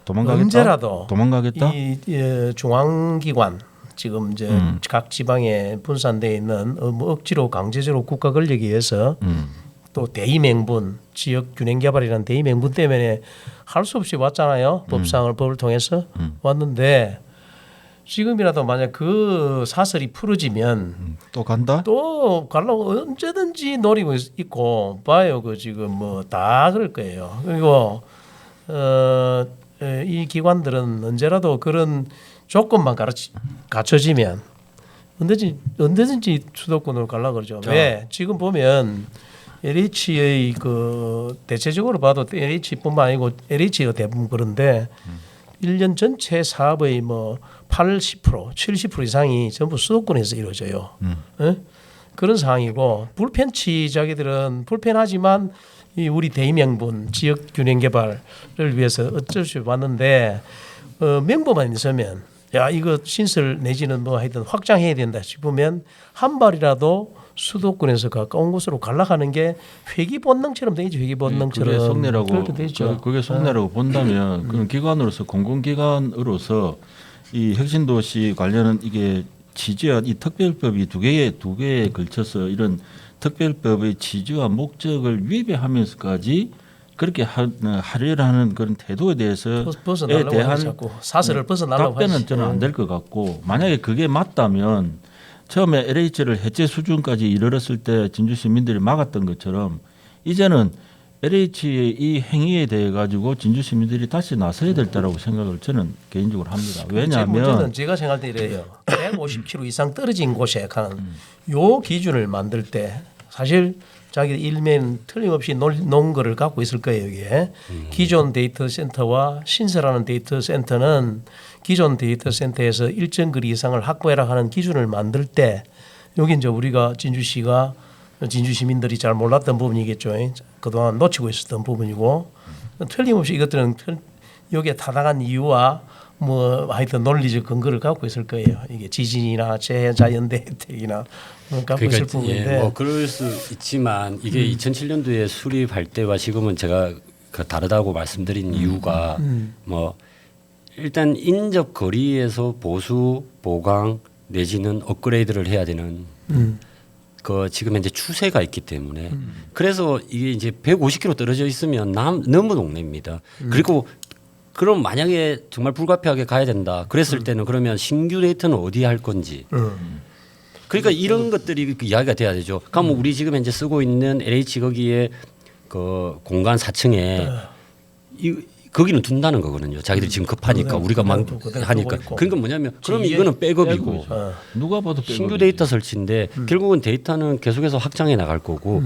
도망가겠다. 언제라도 도망가겠다. 이 중앙기관 지금 이제 각 지방에 분산되어 있는 뭐 억지로 강제적으로 국가 권력에 의해서 또 대의명분 지역 균형 개발이라는 대의명분 때문에 할 수 없이 왔잖아요. 법을 통해서 왔는데 지금이라도 만약 그 사설이 풀어지면 또 간다. 또 가려고 언제든지 노리고 있고 봐요. 그 지금 뭐 다 그럴 거예요. 그리고 이 기관들은 언제라도 그런 조건만 갖춰지면 언제든지 수도권으로 가려고 그러죠. 왜? 지금 보면 LH의 그 대체적으로 봐도 LH뿐만 아니고 LH가 대부분 그런데 1년 전체 사업의 뭐 80%, 70% 이상이 전부 수도권에서 이루어져요. 그런 상황이고 불편치 자기들은 불편하지만 이 우리 대의명분 지역 균형 개발을 위해서 어쩔 수 없이 왔는데 명분만 있으면 야 이거 신설 내지는 뭐 하여튼 확장해야 된다 싶으면 한 발이라도 수도권에서 가까운 곳으로 갈라가는 게 회기 본능처럼 되죠. 회기 본능처럼. 그게 속내라고 그렇게 되죠. 그게 속내라고 본다면 그런 기관으로서 공공기관으로서 이 혁신도시 관련은 이게 취지와 이 특별법이 두 개에 걸쳐서 이런 특별법의 취지와 목적을 위배하면서까지 그렇게 하려는 그런 태도에 대해서 벗어나려고 하지 자꾸 사설을 벗어나려고 답변은 하지. 저는 안 될 것 같고 만약에 그게 맞다면 처음에 LH를 해체 수준까지 이르렀을 때 진주 시민들이 막았던 것처럼 이제는 LH의 이 행위에 대해 가지고 진주 시민들이 다시 나서야 될 때라고 생각을 저는 개인적으로 합니다. 제 왜냐하면 문제는 제가 생각할 때 이래요. 150km 이상 떨어진 곳에 가는 요 기준을 만들 때 사실 자기 일면 틀림없이 놓은 거를 갖고 있을 거예요. 이게 기존 데이터 센터와 신설하는 데이터 센터는 기존 데이터 센터에서 일정 거리 이상을 확보해라 하는 기준을 만들 때 여기 이제 우리가 진주시가 진주 시민들이 잘 몰랐던 부분이겠죠. 그동안 놓치고 있었던 부분이고 틀림없이 이것들은 여기에 타당한 이유와 뭐 하여튼 논리적 근거를 갖고 있을 거예요. 이게 지진이나 자연대 혜택이나 갖고 있을 부분인데 뭐 그럴 수 있지만 이게 2007년도에 수립할 때와 지금은 제가 그 다르다고 말씀드린 이유가 뭐 일단 인접 거리에서 보수 보강 내지는 업그레이드를 해야 되는 그 지금 현재 추세가 있기 때문에 그래서 이게 이제 150km 떨어져 있으면 너무 동네입니다. 그리고 그럼 만약에 정말 불가피하게 가야 된다. 그랬을 때는 그러면 신규 데이터는 어디에 할 건지. 그러니까 이런 것들이 이야기가 돼야 되죠. 그러면 우리 지금 현재 쓰고 있는 LH 거기에 그 공간 4층에 거기는 둔다는 거거든요. 자기들이 지금 급하니까 우리가 막 하니까. 그러니까 뭐냐면 그러면 이거는 백업이고 누가 봐도 신규 데이터 설치인데 결국은 데이터는 계속해서 확장해 나갈 거고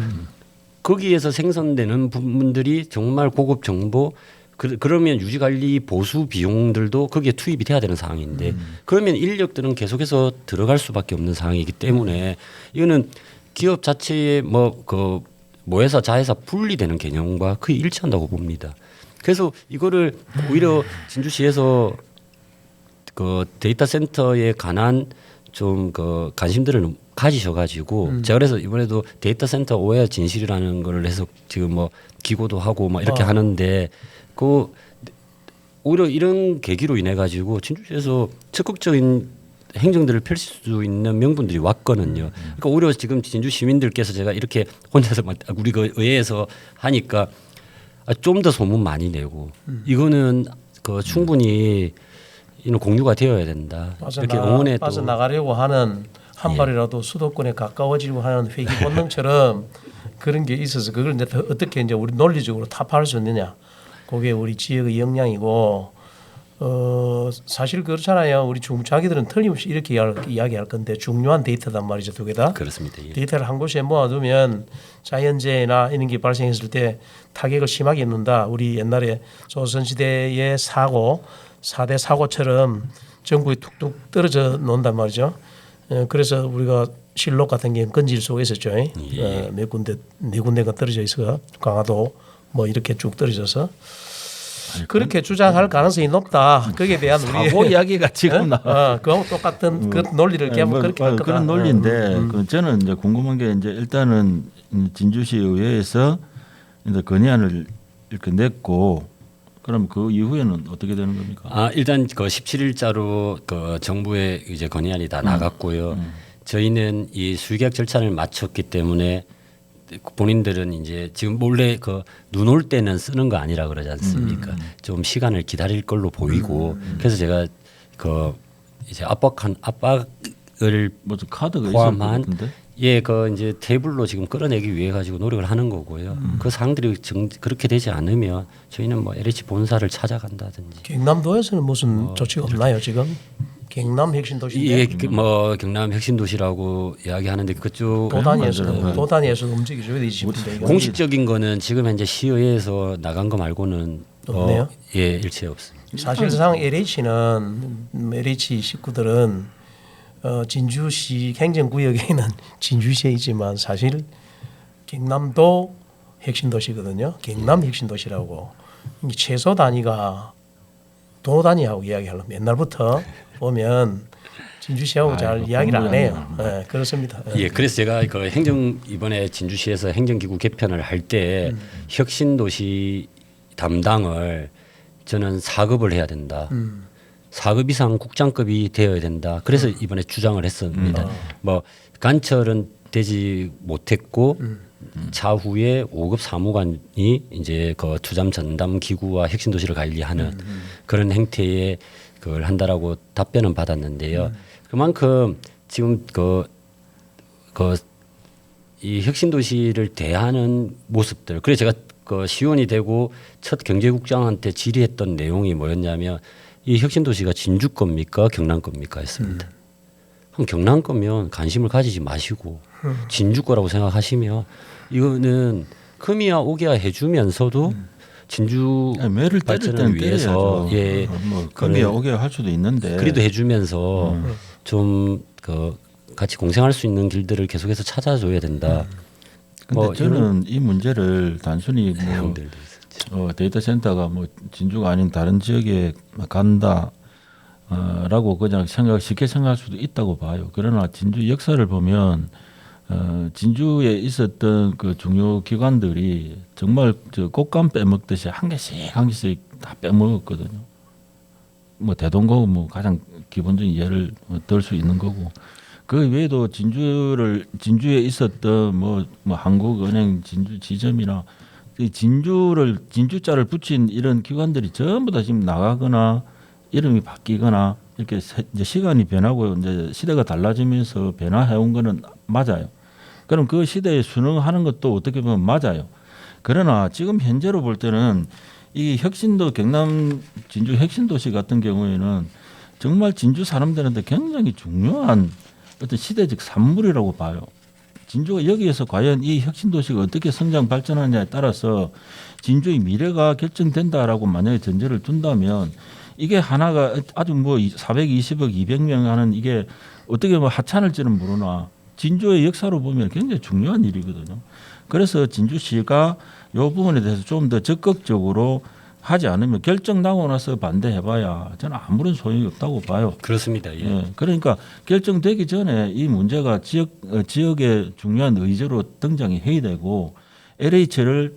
거기에서 생성되는 부분들이 정말 고급 정보 그러면 유지관리 보수 비용들도 거기에 투입이 돼야 되는 상황인데 그러면 인력들은 계속해서 들어갈 수밖에 없는 상황이기 때문에 이거는 기업 자체의 그 모회사 자회사 분리되는 개념과 거의 일치한다고 봅니다. 그래서 이거를 오히려 진주시에서 그 데이터 센터에 관한 좀 그 관심들을 가지셔가지고 제가 그래서 이번에도 데이터 센터 오해 진실이라는 걸 해서 지금 뭐 기고도 하고 막 이렇게 하는데 그 오히려 이런 계기로 인해 가지고 진주시에서 적극적인 행정들을 펼칠 수 있는 명분들이 왔거든요. 그러니까 오히려 지금 진주 시민들께서 제가 이렇게 혼자서 우리 그 의회에서 하니까 좀 더 소문 많이 내고 이거는 그 충분히 이는 공유가 되어야 된다. 이렇게 응원에 빠져나가려고 하는 한 발이라도 수도권에 가까워지려고 하는 회기 본능처럼 그런 게 있어서 그걸 이제 어떻게 이제 우리 논리적으로 타파할 수 있느냐. 그게 우리 지역의 역량이고 사실 그렇잖아요. 우리 자기들은 틀림없이 이렇게 이야기할 건데 중요한 데이터단 말이죠. 두 개 다. 그렇습니다. 예. 데이터를 한 곳에 모아두면 자연재해나 이런 게 발생했을 때 타격을 심하게 입는다. 우리 옛날에 조선시대의 사고 4대 사고처럼 전국에 툭툭 떨어져 놓는단 말이죠. 그래서 우리가 실록 같은 게 건질 속에 있었죠. 몇 군데 네 군데가 떨어져 있어 강화도 뭐 이렇게 쭉 떨어져서 그렇게 주장할 가능성이 높다. 거기에 대한 사고 우리 이야기가 지금 나. 그하고 똑같은 그 논리를 개하면 그렇게 할 거다. 그런 논리인데 그 저는 이제 궁금한 게 이제 일단은 진주시 의회에서 이제 건의안을 이렇게 냈고 그럼 그 이후에는 어떻게 되는 겁니까? 일단 그 17일자로 그 정부에 이제 건의안이 다 나갔고요. 저희는 이 수의계약 절차를 마쳤기 때문에 본인들은 이제 지금 몰래 그 눈 올 때는 쓰는 거 아니라 그러지 않습니까? 좀 시간을 기다릴 걸로 보이고 그래서 제가 그 이제 압박을 무슨 카드가 포함한 있을 것 같은데? 그 이제 테이블로 지금 끌어내기 위해 가지고 노력을 하는 거고요. 그 사항들이 그렇게 되지 않으면 저희는 뭐 LH 본사를 찾아간다든지. 경남도에서는 무슨 조치가 없나요 지금? 경남 핵심도시인데. 뭐 경남 핵심도시라고 이야기하는데 그쪽 도단위에서 움직여줘야 되지 싶은데 이거. 공식적인 거는 지금 현재 시의회에서 나간 거 말고는 없네요? 일체 없습니다. 사실상 LH 식구들은 진주시 행정구역에는 진주시에 있지만 사실 경남도 핵심도시거든요. 경남 핵심도시라고 최소 단위가 도 단위하고 이야기하려면 옛날부터 보면 진주시하고 잘 이야기를 안 해요. 그렇습니다. 그래서 제가 그 이번에 진주시에서 행정기구 개편을 할 때 혁신도시 담당을 저는 4급을 해야 된다. 4급 이상 국장급이 되어야 된다. 그래서 이번에 주장을 했습니다. 뭐 간철은 되지 못했고 차후에 5급 사무관이 이제 그 투잠 전담 기구와 혁신도시를 관리하는 그런 행태에 그걸 한다라고 답변은 받았는데요. 그만큼 지금 이 혁신도시를 대하는 모습들. 그래서 제가 그 시의원이 되고 첫 경제국장한테 질의했던 내용이 뭐였냐면 이 혁신도시가 진주 겁니까 경남 겁니까 했습니다. 그럼 경남 거면 관심을 가지지 마시고 진주 거라고 생각하시면 이거는 금이야 오기야 해주면서도 진주 아니, 매를 때릴 발전을 때는 위해서 때려야죠. 예 뭐 금이 그런- 오게 할 수도 있는데 그래도 해주면서 좀 그 같이 공생할 수 있는 길들을 계속해서 찾아줘야 된다. 근데 뭐 저는 이 문제를 단순히 뭐 내용들도 있었죠. 데이터 센터가 뭐 진주가 아닌 다른 지역에 간다 라고 그냥 쉽게 생각할 수도 있다고 봐요. 그러나 진주 역사를 보면 진주에 있었던 그 중요 기관들이 정말 저 꽃감 빼먹듯이 한 개씩 다 빼먹었거든요. 뭐 대동고 뭐 가장 기본적인 예를 들 수 있는 거고 그 외에도 진주에 있었던 뭐 한국은행 진주지점이나 이 진주자를 붙인 이런 기관들이 전부 다 지금 나가거나 이름이 바뀌거나 이렇게 이제 시간이 변하고 이제 시대가 달라지면서 변화해 온 거는 맞아요. 그럼 그 시대에 순응하는 것도 어떻게 보면 맞아요. 그러나 지금 현재로 볼 때는 이 혁신도 경남 진주 혁신도시 같은 경우에는 정말 진주 사람들한테 굉장히 중요한 어떤 시대적 산물이라고 봐요. 진주가 여기에서 과연 이 혁신도시가 어떻게 성장 발전하느냐에 따라서 진주의 미래가 결정된다라고 만약에 전제를 둔다면 이게 하나가 아주 뭐 420억 200명 하는 이게 어떻게 뭐 하찮을지는 모르나 진주의 역사로 보면 굉장히 중요한 일이거든요. 그래서 진주시가 이 부분에 대해서 좀 더 적극적으로 하지 않으면 결정 나고 나서 반대해봐야 저는 아무런 소용이 없다고 봐요. 그렇습니다. 예. 예, 그러니까 결정되기 전에 이 문제가 지역의 중요한 의제로 등장이 해야 되고 LH를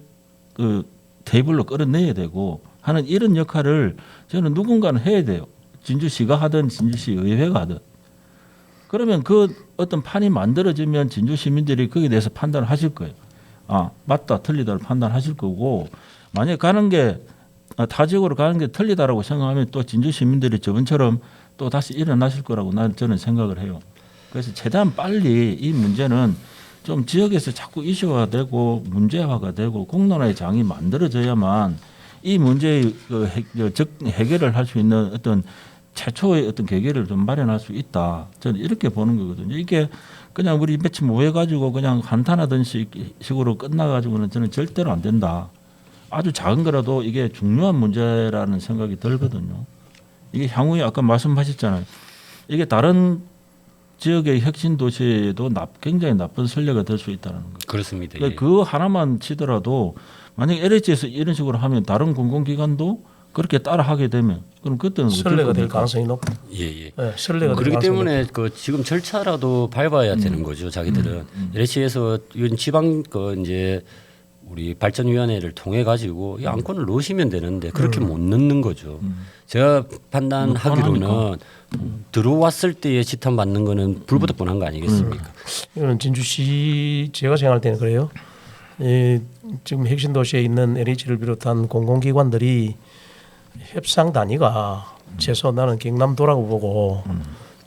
그 테이블로 끌어내야 되고 하는 이런 역할을 저는 누군가는 해야 돼요. 진주시가 하든 진주시 의회가 하든. 그러면 그 어떤 판이 만들어지면 진주 시민들이 거기에 대해서 판단을 하실 거예요. 아 맞다 틀리다를 판단하실 거고 만약에 가는 게 타 지역으로 가는 게 틀리다라고 생각하면 또 진주 시민들이 저번처럼 또 다시 일어나실 거라고 저는 생각을 해요. 그래서 최대한 빨리 이 문제는 좀 지역에서 자꾸 이슈화되고 문제화가 되고 공론화의 장이 만들어져야만 이 문제의 해결을 할 수 있는 어떤 최초의 어떤 계기를 좀 마련할 수 있다. 저는 이렇게 보는 거거든요. 이게 그냥 우리 며칠 모여가지고 그냥 한탄하던 식으로 끝나가지고는 저는 절대로 안 된다. 아주 작은 거라도 이게 중요한 문제라는 생각이 들거든요. 이게 향후에 아까 말씀하셨잖아요. 이게 다른 지역의 혁신 도시에도 굉장히 나쁜 선례가 될 수 있다는 거. 그렇습니다. 예. 그러니까 그 하나만 치더라도 만약에 LH에서 이런 식으로 하면 다른 공공기관도 그렇게 따라하게 되면 그럼 그때는 선례가 될 겁니까? 가능성이 높다. 예. 네, 선례가 될 그렇기 가능성이 때문에 그 지금 절차라도 밟아야 되는 거죠. 자기들은 LH에서 이런 지방 그 이제 우리 발전위원회를 통해 가지고 이 안건을 넣으시면 되는데 그렇게 못 넣는 거죠. 제가 판단하기로는 들어왔을 때에 지탄 받는 거는 불보다 뻔한 거 아니겠습니까? 이거는 진주시 제가 생각할 때는 그래요. 지금 혁신 도시에 있는 LH를 비롯한 공공기관들이 협상 단위가 최소 나는 경남도라고 보고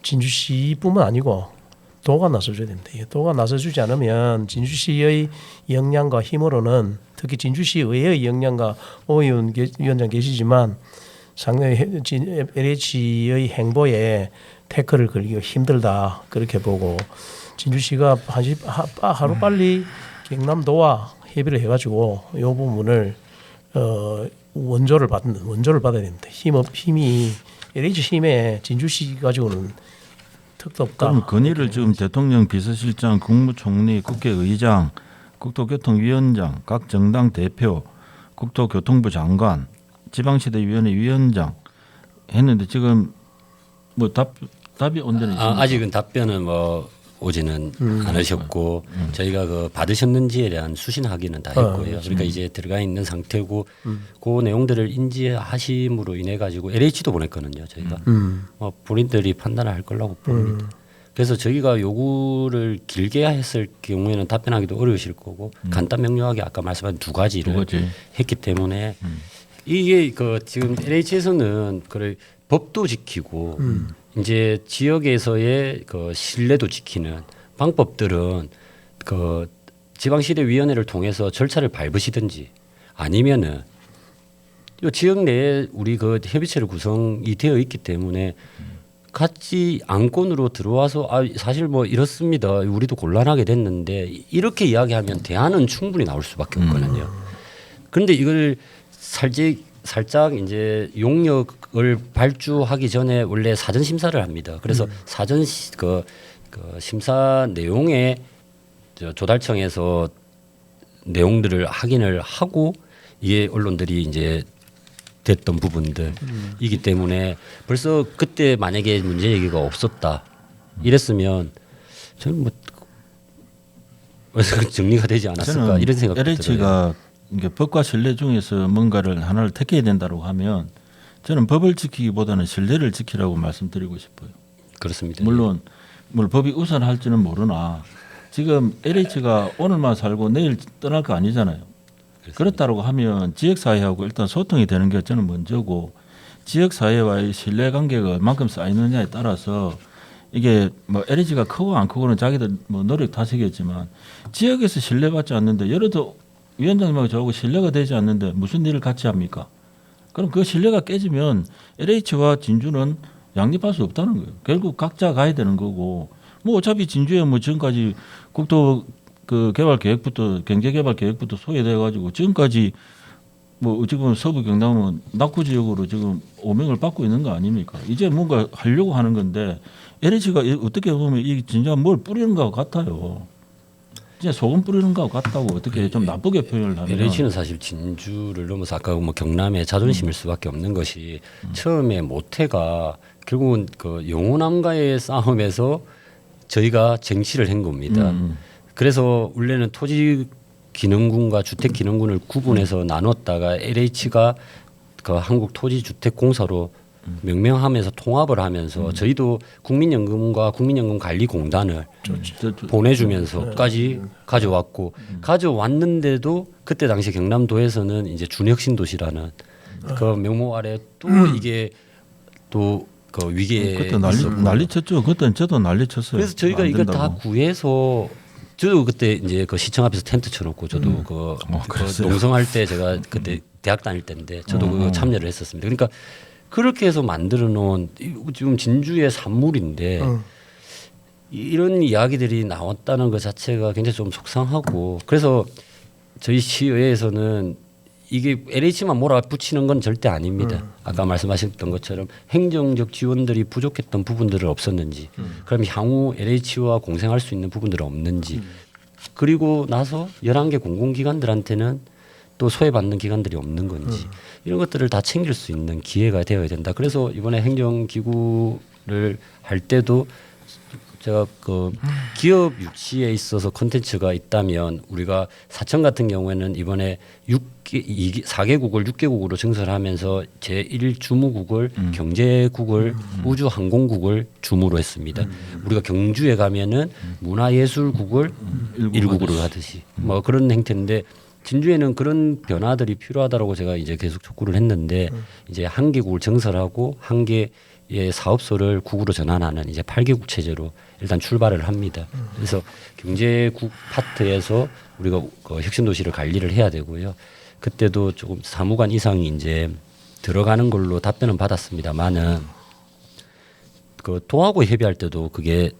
진주시뿐만 아니고 도가 나서줘야 된다. 도가 나서주지 않으면 진주시의 역량과 힘으로는 특히 진주시 의회의 역량과 오 위원장 계시지만 상당히 LH의 행보에 태클을 걸기가 힘들다 그렇게 보고 진주시가 하루 빨리 경남도와 협의를 해가지고 이 부분을 원조를 받아야 됩니다. 힘이 LH 힘에 진주시 가지고는 특도 없다. 그럼 건의를 지금 대통령 비서실장, 국무총리, 국회의장, 국토교통위원장, 각 정당 대표, 국토교통부 장관, 지방시대위원회 위원장 했는데 지금 뭐 답이 온데는 아직은 답변은 뭐 오지는 않으셨고 저희가 그 받으셨는지에 대한 수신 확인은 다 했고요. 그러니까 이제 들어가 있는 상태고 그 내용들을 인지하심으로 인해 가지고 LH도 보냈거든요. 저희가 뭐 본인들이 판단을 할 거라고 봅니다. 그래서 저희가 요구를 길게 했을 경우에는 답변하기도 어려우실 거고 간단 명료하게 아까 말씀한 두 가지를 했기 때문에 이게 그 지금 LH에서는 그래 법도 지키고 이제 지역에서의 그 신뢰도 지키는 방법들은 그 지방시대위원회를 통해서 절차를 밟으시든지 아니면은 이 지역 내에 우리 그 협의체를 구성이 되어 있기 때문에 같이 안건으로 들어와서 사실 뭐 이렇습니다. 우리도 곤란하게 됐는데 이렇게 이야기하면 대안은 충분히 나올 수밖에 없거든요. 그런데 이걸 살짝 이제 용역을 발주하기 전에 원래 사전 심사를 합니다. 그래서 사전 그 심사 내용에 조달청에서 내용들을 확인을 하고 이게 언론들이 이제 됐던 부분들이기 때문에 벌써 그때 만약에 문제 얘기가 없었다 이랬으면 저는 뭐 벌써 정리가 되지 않았을까 이런 생각이 들어요. LH가 이게 법과 신뢰 중에서 뭔가를 하나를 택해야 된다고 하면 저는 법을 지키기보다는 신뢰를 지키라고 말씀드리고 싶어요. 그렇습니다. 물론 법이 우선할지는 모르나 지금 LH가 오늘만 살고 내일 떠날 거 아니잖아요. 그렇다고 하면 지역사회하고 일단 소통이 되는 게 저는 먼저고 지역사회와의 신뢰관계가 얼만큼 쌓이느냐에 따라서 이게 뭐 LH가 크고 안 크고는 자기들 뭐 노력 다시겠지만 지역에서 신뢰받지 않는데 예를 들어 위원장님하고 저하고 신뢰가 되지 않는데 무슨 일을 같이 합니까? 그럼 그 신뢰가 깨지면 LH와 진주는 양립할 수 없다는 거예요. 결국 각자 가야 되는 거고 뭐 어차피 진주에 뭐 지금까지 국토 그 개발 계획부터 경제 개발 계획부터 소외돼 가지고 지금까지 뭐 지금 서부 경남은 낙후 지역으로 지금 오명을 받고 있는 거 아닙니까? 이제 뭔가 하려고 하는 건데 LH가 어떻게 보면 이 진짜 뭘 뿌리는 것 같아요. 진짜 소금 뿌리는 것 같다고 어떻게 좀 나쁘게 표현을 하면 LH는 사실 진주를 넘어서 아까 뭐 경남의 자존심일 수밖에 없는 것이 처음에 모태가 결국은 그 영호남과의 싸움에서 저희가 쟁취를 한 겁니다. 그래서 원래는 토지기능군과 주택기능군을 구분해서 나눴다가 LH가 그 한국토지주택공사로 명명하면서 통합을 하면서 저희도 국민연금과 국민연금관리공단을 보내주면서까지 가져왔고 가져왔는데도 그때 당시 경남도에서는 이제 준혁신도시라는 그 명목 아래 또 이게 또 그 위기에 그때 있었고. 난리 쳤죠. 그때는 저도 난리 쳤어요. 그래서 저희가 안 이걸 된다고. 다 구해서 저도 그때 이제 그 시청 앞에서 텐트 쳐놓고 저도 그 그랬어요? 농성할 때 제가 그때 대학 다닐 때인데 저도 그 참여를 했었습니다. 그러니까 그렇게 해서 만들어 놓은 지금 진주의 산물인데 이런 이야기들이 나왔다는 것 자체가 굉장히 좀 속상하고 그래서 저희 시의회에서는 이게 LH만 몰아붙이는 건 절대 아닙니다. 아까 말씀하셨던 것처럼 행정적 지원들이 부족했던 부분들은 없었는지 그럼 향후 LH와 공생할 수 있는 부분들은 없는지 그리고 나서 11개 공공기관들한테는 또 소외받는 기관들이 없는 건지 이런 것들을 다 챙길 수 있는 기회가 되어야 된다. 그래서 이번에 행정기구를 할 때도 제가 그 기업 유치에 있어서 콘텐츠가 있다면 우리가 사천 같은 경우에는 이번에 4개국을 6개국으로 증설하면서 제1주무국을 경제국을 우주항공국을 주무로 했습니다. 우리가 경주에 가면은 문화예술국을 1국으로 하듯이 뭐 그런 행태인데 진주에는 그런 변화들이 필요하다라고 제가 이제 계속 촉구를 했는데 이제 한 개국을 증설하고 한 개의 사업소를 국으로 전환하는 이제 8개국 체제로 일단 출발을 합니다. 그래서 경제국 파트에서 우리가 그 혁신도시를 관리를 해야 되고요. 그때도 조금 사무관 이상이 이제 들어가는 걸로 답변은 받았습니다만은 그 도하고 협의할 때도 그게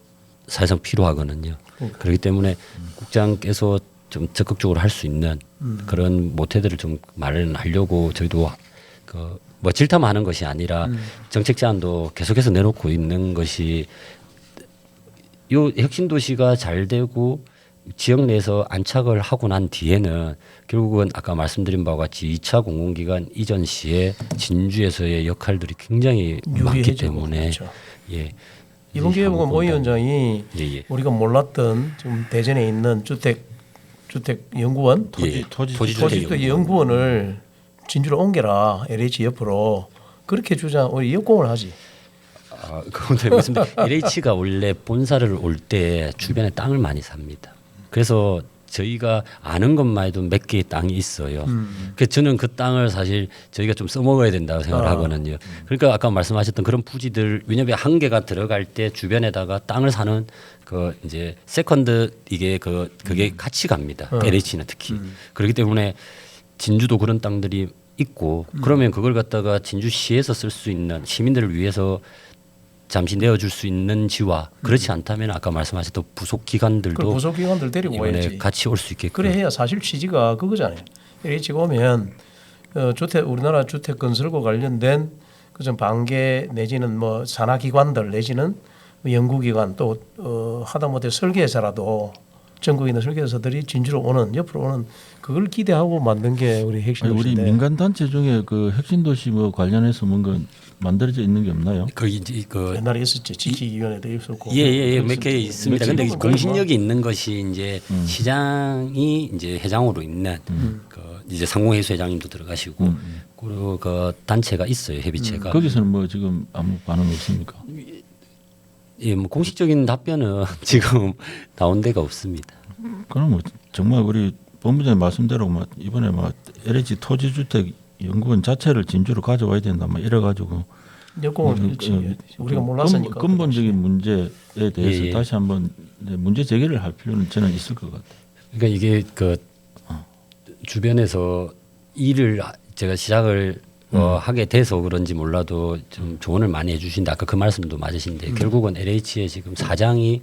사실상 필요하거든요. 그렇기 때문에 국장께서 좀 적극적으로 할 수 있는 그런 모태들을 좀 마련하려고 저희도 그 뭐 질타하는 것이 아니라 정책 제안도 계속해서 내놓고 있는 것이 요 혁신도시가 잘 되고 지역 내에서 안착을 하고 난 뒤에는 결국은 아까 말씀드린 바와 같이 2차 공공기관 이전 시에 진주에서의 역할들이 굉장히 많기 유리해지고 때문에 그렇죠. 예. 이번 기회에 보면 오 위원장이 예. 우리가 몰랐던 지금 대전에 있는 주택연구원 토지주택 연구원을 진주로 옮겨라 LH 옆으로 그렇게 주장 우리 역공을 하지. 그런데 말씀드린 LH가 원래 본사를 올 때 주변에 땅을 많이 삽니다. 그래서 저희가 아는 것만 해도 몇 개의 땅이 있어요. 그래서 저는 그 땅을 사실 저희가 좀 써먹어야 된다고 생각을 하거든요. 그러니까 아까 말씀하셨던 그런 부지들 왜냐하면 한 개가 들어갈 때 주변에다가 땅을 사는 그 이제 세컨드 이게 그게 같이 갑니다. LH는 특히 그렇기 때문에 진주도 그런 땅들이 있고 그러면 그걸 갖다가 진주시에서 쓸 수 있는 시민들을 위해서 잠시 내어줄 수 있는지와 그렇지 않다면 아까 말씀하셨던 부속 그 기관들도 부속 기관들 데리고 이번에 와야지. 같이 올 수 있게끔. 그래 해야 사실 취지가 그거잖아요. LH가 오면 주택 우리나라 주택 건설과 관련된 그좀 반개 내지는 뭐 산하 기관들 내지는 연구기관 또 하다못해 설계사라도 전국에 있는 설계사들이 진주로 오는 옆으로 오는 그걸 기대하고 만든 게 우리 핵심 아니, 우리 도시인데. 민간 단체 중에 그 핵심 도시 뭐 관련해서 뭔가 만들어져 있는 게 없나요? 그 이제 그 옛날에 있었지 지키위원회도 있었고. 예예예 몇 개 있습니다. 근데 지금은 공신력이 있는 것이 이제 시장이 이제 회장으로 있는 그 이제 상공회수 회장님도 들어가시고 그리고 그 단체가 있어요 협의체가. 거기서는 뭐 지금 아무 반응 없습니까? 예, 뭐 공식적인 답변은 지금 나온 데가 없습니다. 그럼 뭐 정말 우리 본부장님 말씀대로 뭐 이번에 뭐 LH 토지주택 연구원 자체를 진주로 가져와야 된다 뭐 이래가지고 여공을 일치 우리가 몰랐으니까. 근본적인 문제에 대해서 예, 예. 다시 한번 문제 제기를 할 필요는 저는 있을 것 같아요. 그러니까 이게 그 주변에서 일을 제가 시작을 하게 돼서 그런지 몰라도 좀 조언을 많이 해주신다. 아까 그 말씀도 맞으신데 결국은 LH의 지금 사장이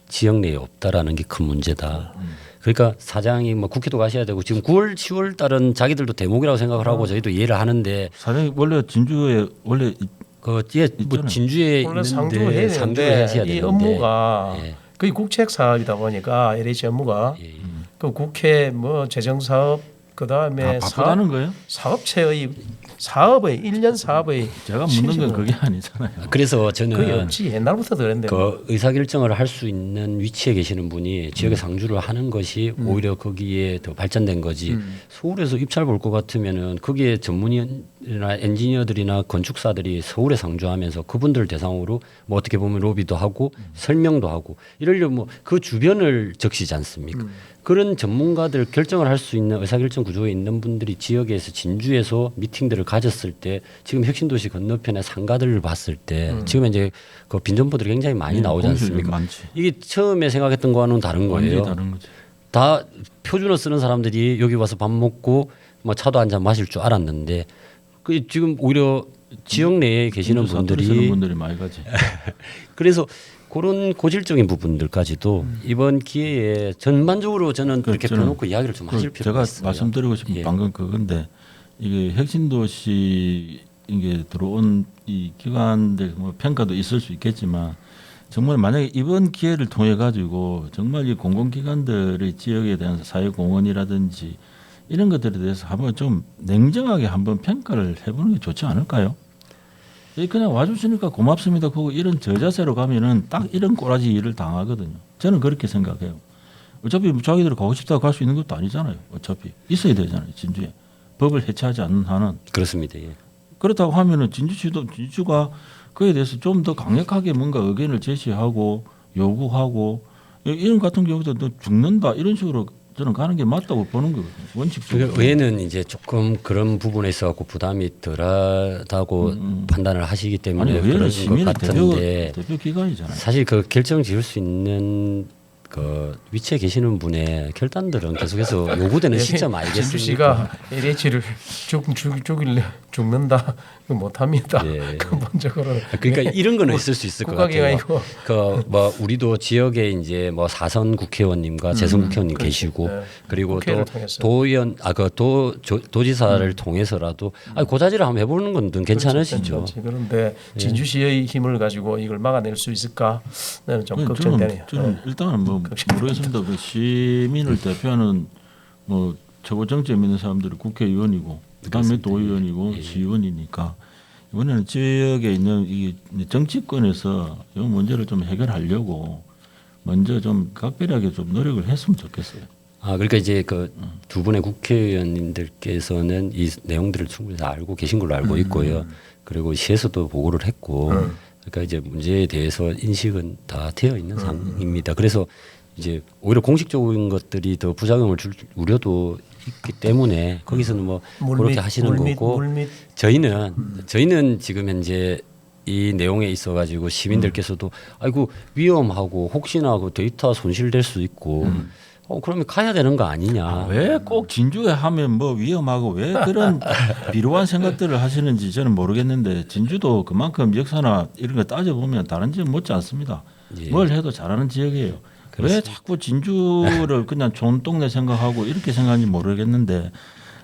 지역 내에 없다라는 게 큰 문제다. 그러니까 사장이 뭐 국회도 가셔야 되고 지금 9월, 10월 달은 자기들도 대목이라고 생각을 하고 저희도 이해를 하는데 사장이 원래 진주에 원래 그 예, 뭐 있잖아요. 진주에 원래 있는데 상주해야 상주를 되는데 하셔야 이 되는데 업무가 예. 거의 국책 사업이다 보니까 LH 업무가 예. 그 국회 뭐 재정 사업 그다음에 바쁘다는 거예요? 사업체의 사업의 1년 사업의 제가 묻는 건 그게 아니잖아요. 그래서 거의 저는 없지 옛날부터 그랬는데 그 의사결정을 할 수 있는 위치에 계시는 분이 지역에 상주를 하는 것이 오히려 거기에 더 발전된 거지. 서울에서 입찰 볼 것 같으면은 거기에 전문이나 엔지니어들이나 건축사들이 서울에 상주하면서 그분들 대상으로 뭐 어떻게 보면 로비도 하고 설명도 하고 이러려 뭐 그 주변을 적시지 않습니까? 그런 전문가들 결정을 할 수 있는 의사결정 구조에 있는 분들이 지역에서 진주에서 미팅들을 가졌을 때 지금 혁신도시 건너편의 상가들을 봤을 때 지금 이제 그 빈점포들이 굉장히 많이 나오지 공실이 않습니까? 많지. 이게 처음에 생각했던 거와는 다른 완전히 거예요. 다른 거지. 다 표준어 쓰는 사람들이 여기 와서 밥 먹고 뭐 차도 한 잔 마실 줄 알았는데 그 지금 오히려 지역 내에 계시는 진주 사투리 쓰는 분들이 분들이 많이 가지. 그래서 그런 고질적인 부분들까지도 이번 기회에 전반적으로 저는 그렇게 저는 펴놓고 이야기를 좀 하실 필요가 제가 있어요. 말씀드리고 싶은 예. 방금 그건데 이게 핵심도시 이게 들어온 이 기관들 뭐 평가도 있을 수 있겠지만 정말 만약에 이번 기회를 통해 가지고 정말 이 공공기관들의 지역에 대한 사회공헌이라든지 이런 것들에 대해서 한번 좀 냉정하게 한번 평가를 해보는 게 좋지 않을까요? 그냥 와주시니까 고맙습니다. 그거 이런 저자세로 가면은 딱 이런 꼬라지 일을 당하거든요. 저는 그렇게 생각해요. 어차피 자기들이 가고 싶다고 갈 수 있는 것도 아니잖아요. 어차피 있어야 되잖아요. 진주에 법을 해체하지 않는 한은. 그렇습니다. 예. 그렇다고 하면은 진주가 그에 대해서 좀 더 강력하게 뭔가 의견을 제시하고 요구하고 이런 같은 경우도 너 죽는다 이런 식으로 저는 가는 게 맞다고 보는 거거든요. 원칙적으로. 그러니까 의회는 이제 조금 그런 부분에 있어 갖고 부담이 덜하다고 판단을 하시기 때문에 아니 의회는 그런 것 시민의 같은데 대표 기관이잖아요. 사실 그 결정 지을 수 있는 그 위치에 계시는 분의 결단들은 계속해서 요구되는 시점 진주 아니겠습니까? 씨가 LH를 죽는다 그거 못합니다. 예. 근본적으로. 그러니까 이런 거는 있을 수 있을 것 같아요. 국가기관이고. 그 뭐 우리도 지역에 이제 뭐 사선 국회의원님과 재선 국회의원님 그렇지. 계시고 네. 그리고 국회를 또 통해서. 도의원 도지사를 통해서라도 고자질을 한번 해보는 건 괜찮으시죠. 그렇지. 그런데 진주시의 힘을 가지고 이걸 막아낼 수 있을까? 나는 좀 걱정되네요. 저는 일단은 뭐 모르겠습니다. 그 시민을 대표하는 뭐 최고 정점에 있는 사람들이 국회의원이고 그다음에 도의원이고 시의원이니까 이번에는 지역에 있는 이 정치권에서 이 문제를 좀 해결하려고 먼저 좀 각별하게 좀 노력을 했으면 좋겠어요. 아 그러니까 이제 그 두 분의 국회의원님들께서는 이 내용들을 충분히 다 알고 계신 걸로 알고 있고요. 그리고 시에서도 보고를 했고, 그러니까 이제 문제에 대해서 인식은 다 되어 있는 상황입니다. 그래서 이제 오히려 공식적인 것들이 더 부작용을 줄 우려도 있기 때문에 거기서는 뭐 그렇게 하시는 거고 저희는 지금 현재 이 내용에 있어 가지고 시민들께서도 아이고 위험하고 혹시나 그 데이터 손실될 수 있고 그러면 가야 되는 거 아니냐. 왜 꼭 진주에 하면 뭐 위험하고 왜 그런 비루한 생각들을 하시는지 저는 모르겠는데 진주도 그만큼 역사나 이런 거 따져보면 다른 지역 못지 않습니다. 예. 뭘 해도 잘하는 지역이에요. 왜 자꾸 진주를 그냥 좋은 동네 생각하고 이렇게 생각하는지 모르겠는데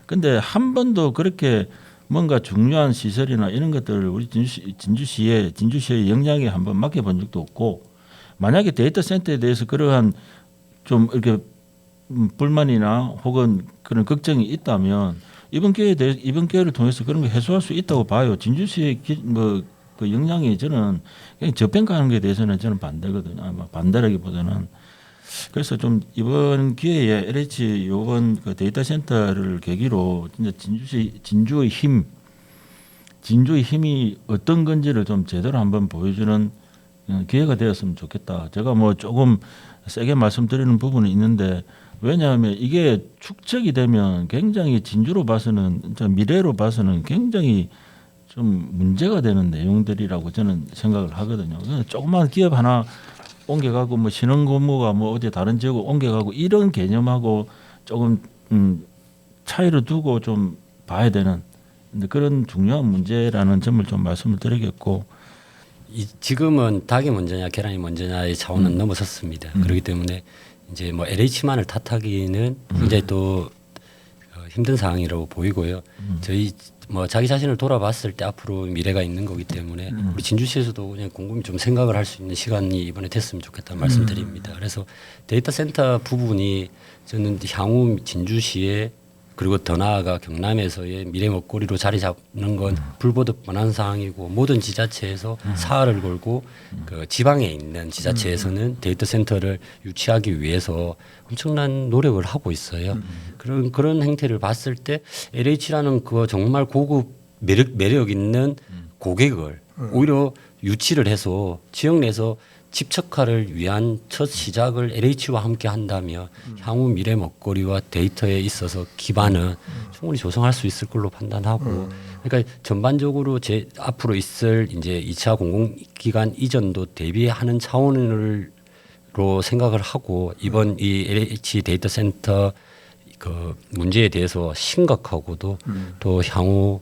근데 한 번도 그렇게 뭔가 중요한 시설이나 이런 것들을 우리 진주시의 역량에 한번 맡겨본 적도 없고 만약에 데이터 센터에 대해서 그러한 좀 이렇게 불만이나 혹은 그런 걱정이 있다면 이번 기회를 통해서 그런 거 해소할 수 있다고 봐요. 진주시의 그 역량이 저는 그냥 저평가하는 것에 대해서는 저는 반대거든요. 아마 반대라기보다는 그래서 좀 이번 기회에 LH 요번 그 데이터 센터를 계기로 진짜 진주의 힘이 어떤 건지를 좀 제대로 한번 보여주는 기회가 되었으면 좋겠다. 제가 뭐 조금 세게 말씀드리는 부분이 있는데 왜냐하면 이게 축적이 되면 굉장히 진주로 봐서는 미래로 봐서는 굉장히 좀 문제가 되는 내용들이라고 저는 생각을 하거든요. 조그만 기업 하나 옮겨가고 뭐 신흥근무가 뭐 어디 다른 지역으로 옮겨가고 이런 개념하고 조금 차이를 두고 좀 봐야 되는 그런 중요한 문제라는 점을 좀 말씀을 드리겠고 지금은 닭이 먼저냐 계란이 먼저냐의 차원은 넘어섰습니다. 그렇기 때문에 이제 뭐 LH만을 탓하기는 굉장히 또 힘든 상황이라고 보이고요. 저희 뭐 자기 자신을 돌아봤을 때 앞으로 미래가 있는 거기 때문에 우리 진주시에서도 그냥 곰곰이 좀 생각을 할 수 있는 시간이 이번에 됐으면 좋겠다는 말씀드립니다. 그래서 데이터 센터 부분이 저는 향후 진주시에 그리고 더 나아가 경남에서의 미래 먹거리로 자리 잡는 건 불보듯 뻔한 상황이고 모든 지자체에서 사활을 걸고 그 지방에 있는 지자체에서는 데이터 센터를 유치하기 위해서 엄청난 노력을 하고 있어요. 그런 행태를 봤을 때 LH라는 그 정말 고급 매력 있는 고객을 오히려 유치를 해서 지역 내에서 집적화를 위한 첫 시작을 LH와 함께 한다면 향후 미래 먹거리와 데이터에 있어서 기반은 충분히 조성할 수 있을 걸로 판단하고 그러니까 전반적으로 앞으로 있을 이제 2차 공공기관 이전도 대비하는 차원으로 생각을 하고 이번 이 LH 데이터 센터 그 문제에 대해서 심각하고도 또 향후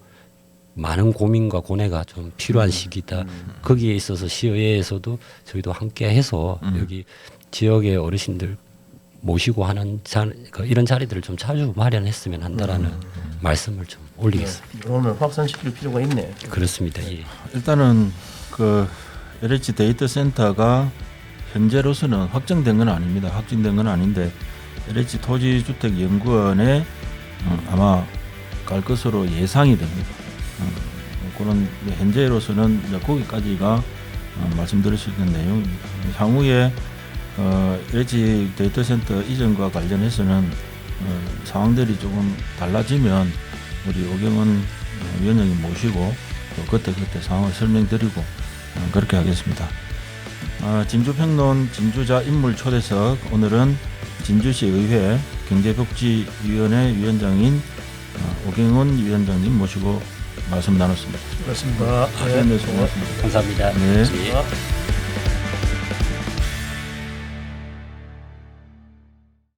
많은 고민과 고뇌가 좀 필요한 시기다. 거기에 있어서 시의회에서도 저희도 함께해서 여기 지역의 어르신들 모시고 하는 이런 자리들을 좀 자주 마련했으면 한다라는 말씀을 좀 올리겠습니다. 오늘 확산시킬 필요가 있네. 그렇습니다. 예. 일단은 그 LH 데이터 센터가 현재로서는 확정된 건 아닙니다. 확정된 건 아닌데 LH 토지주택연구원에 아마 갈 것으로 예상이 됩니다. 그런 현재로서는 이제 거기까지가 말씀드릴 수 있는 내용입니다. 향후에 LH 데이터 센터 이전과 관련해서는 상황들이 조금 달라지면 우리 오경원 위원장님 모시고 또 그때 상황을 설명드리고 그렇게 하겠습니다. 진주평론 진주자 인물 초대석 오늘은 진주시 의회 경제복지위원회 위원장인 오경원 위원장님 모시고 말씀 나눴습니다. 그렇습니다. 네, 수고하셨습니다. 감사합니다. 네. 예.